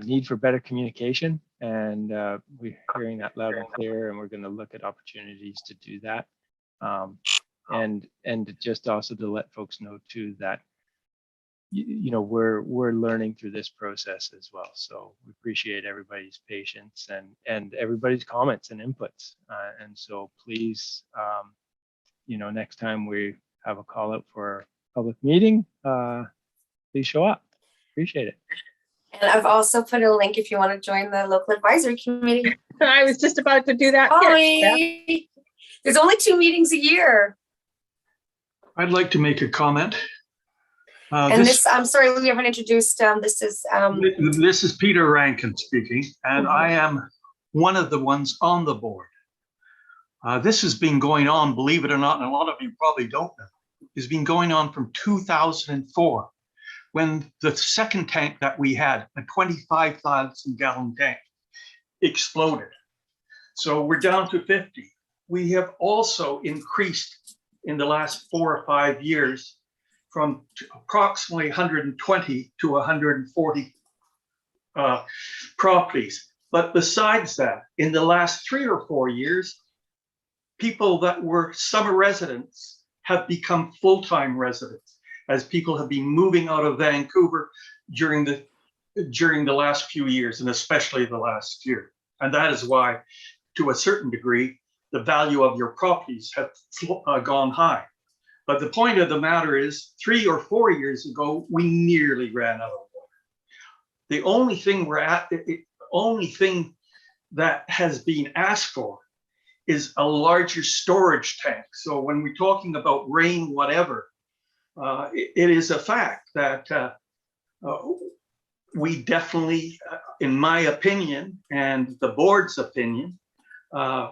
Speaker 7: need for better communication. And we're hearing that loud and clear, and we're going to look at opportunities to do that. And just also to let folks know too that you know, we're learning through this process as well. So we appreciate everybody's patience and everybody's comments and inputs. And so please, you know, next time we have a call out for a public meeting, please show up. Appreciate it.
Speaker 1: And I've also put a link if you want to join the local advisory committee.
Speaker 6: I was just about to do that.
Speaker 1: Holly, there's only 2 meetings a year.
Speaker 11: I'd like to make a comment.
Speaker 1: And this, I'm sorry, we haven't introduced, this is
Speaker 11: Peter Rankin speaking, and I am one of the ones on the board. This has been going on, believe it or not, and a lot of you probably don't know, it's been going on from 2004, when the second tank that we had, a 25,000 gallon tank, exploded. So we're down to 50. We have also increased in the last 4 or 5 years from approximately 120 to 140 properties. But besides that, in the last 3 or 4 years, people that were summer residents have become full-time residents, as people have been moving out of Vancouver during the last few years, and especially the last year. And that is why, to a certain degree, the value of your properties have gone high. But the point of the matter is, 3 or 4 years ago, we nearly ran out of water. The only thing that has been asked for is a larger storage tank. So when we're talking about rain, whatever, it is a fact that we definitely, in my opinion, and the board's opinion,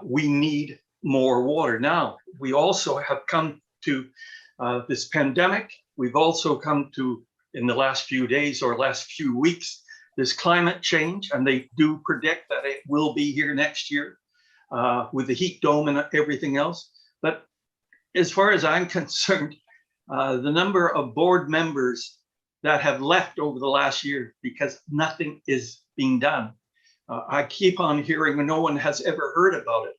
Speaker 11: we need more water. Now, we also have come to this pandemic. We've also come to, in the last few days or last few weeks, this climate change, and they do predict that it will be here next year with the heat dome and everything else. But as far as I'm concerned, the number of board members that have left over the last year because nothing is being done. I keep on hearing no one has ever heard about it.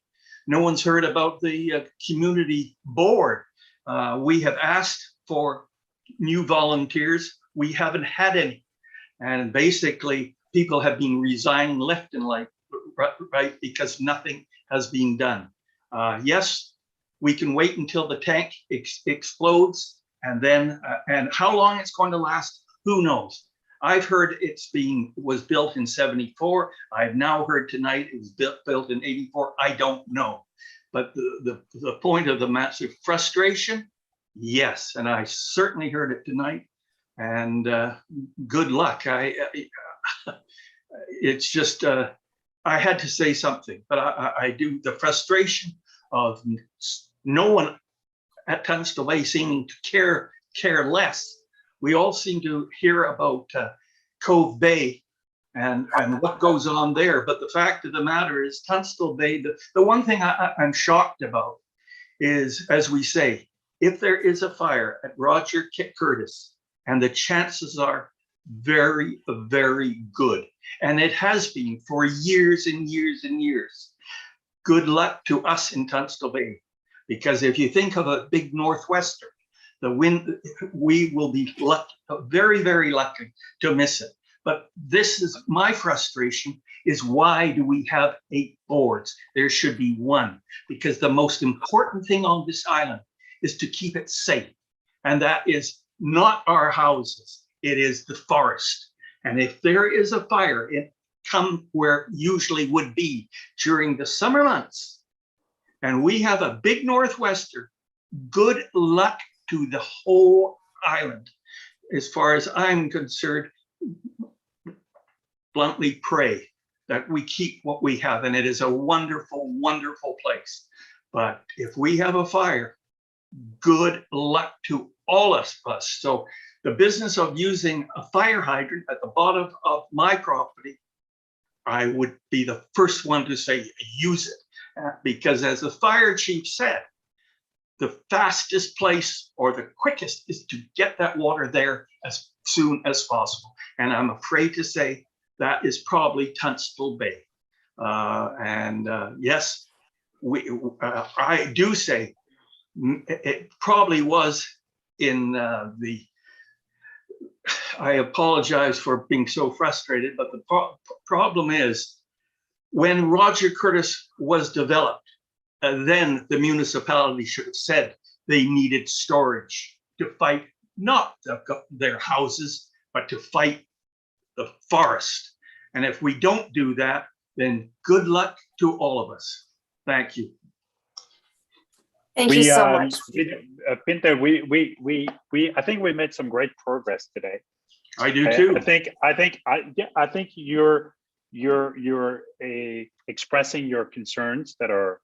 Speaker 11: No one's heard about the community board. We have asked for new volunteers. We haven't had any. And basically, people have been resigning left and right because nothing has been done. Yes, we can wait until the tank explodes, and then, and how long it's going to last, who knows? I've heard was built in 74. I've now heard tonight it was built in 84. I don't know. But the point of the massive frustration, yes, and I certainly heard it tonight. And good luck. It's just, I had to say something, but I do. The frustration of no one at Tunstall Bay seeming to care less. We all seem to hear about Cove Bay and what goes on there. But the fact of the matter is Tunstall Bay, the one thing I'm shocked about is, as we say, if there is a fire at Roger Curtis, and the chances are very, very good, and it has been for years and years and years, good luck to us in Tunstall Bay. Because if you think of a big northwester, the wind, we will be lucky, very, very lucky to miss it. But this is my frustration, is why do we have 8 boards? There should be 1, because the most important thing on this island is to keep it safe. And that is not our houses, it is the forest. And if there is a fire, it come where usually would be during the summer months, and we have a big northwester, good luck to the whole island. As far as I'm concerned, bluntly pray that we keep what we have, and it is a wonderful, wonderful place. But if we have a fire, good luck to all of us. So the business of using a fire hydrant at the bottom of my property, I would be the first one to say use it. Because as the fire chief said, the fastest place or the quickest is to get that water there as soon as possible. And I'm afraid to say that is probably Tunstall Bay. Yes, I do say it probably was in I apologize for being so frustrated, but the problem is when Roger Curtis was developed, then the municipality should have said they needed storage to fight not their houses, but to fight the forest. And if we don't do that, then good luck to all of us. Thank you.
Speaker 1: Thank you so much.
Speaker 4: Pinter, I think we made some great progress today.
Speaker 11: I do too.
Speaker 4: I think you're expressing your concerns that are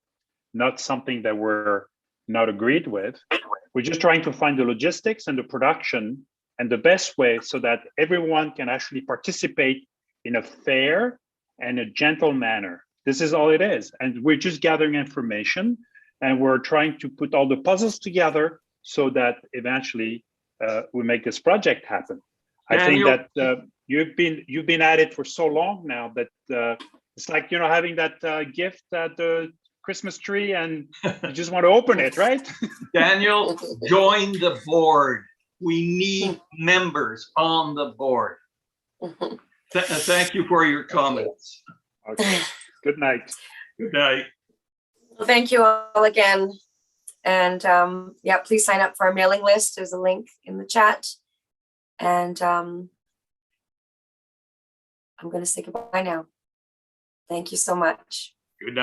Speaker 4: not something that we're not agreed with. We're just trying to find the logistics and the production and the best way so that everyone can actually participate in a fair and a gentle manner. This is all it is. And we're just gathering information, and we're trying to put all the puzzles together so that eventually we make this project happen.
Speaker 11: Daniel,
Speaker 4: I think that you've been at it for so long now that it's like, you know, having that gift at the Christmas tree and you just want to open it, right?
Speaker 11: Daniel, join the board. We need members on the board. Thank you for your comments.
Speaker 4: Okay. Good night.
Speaker 11: Good night.
Speaker 1: Well, thank you all again. And yeah, please sign up for our mailing list. There's a link in the chat. And I'm going to say goodbye now. Thank you so much.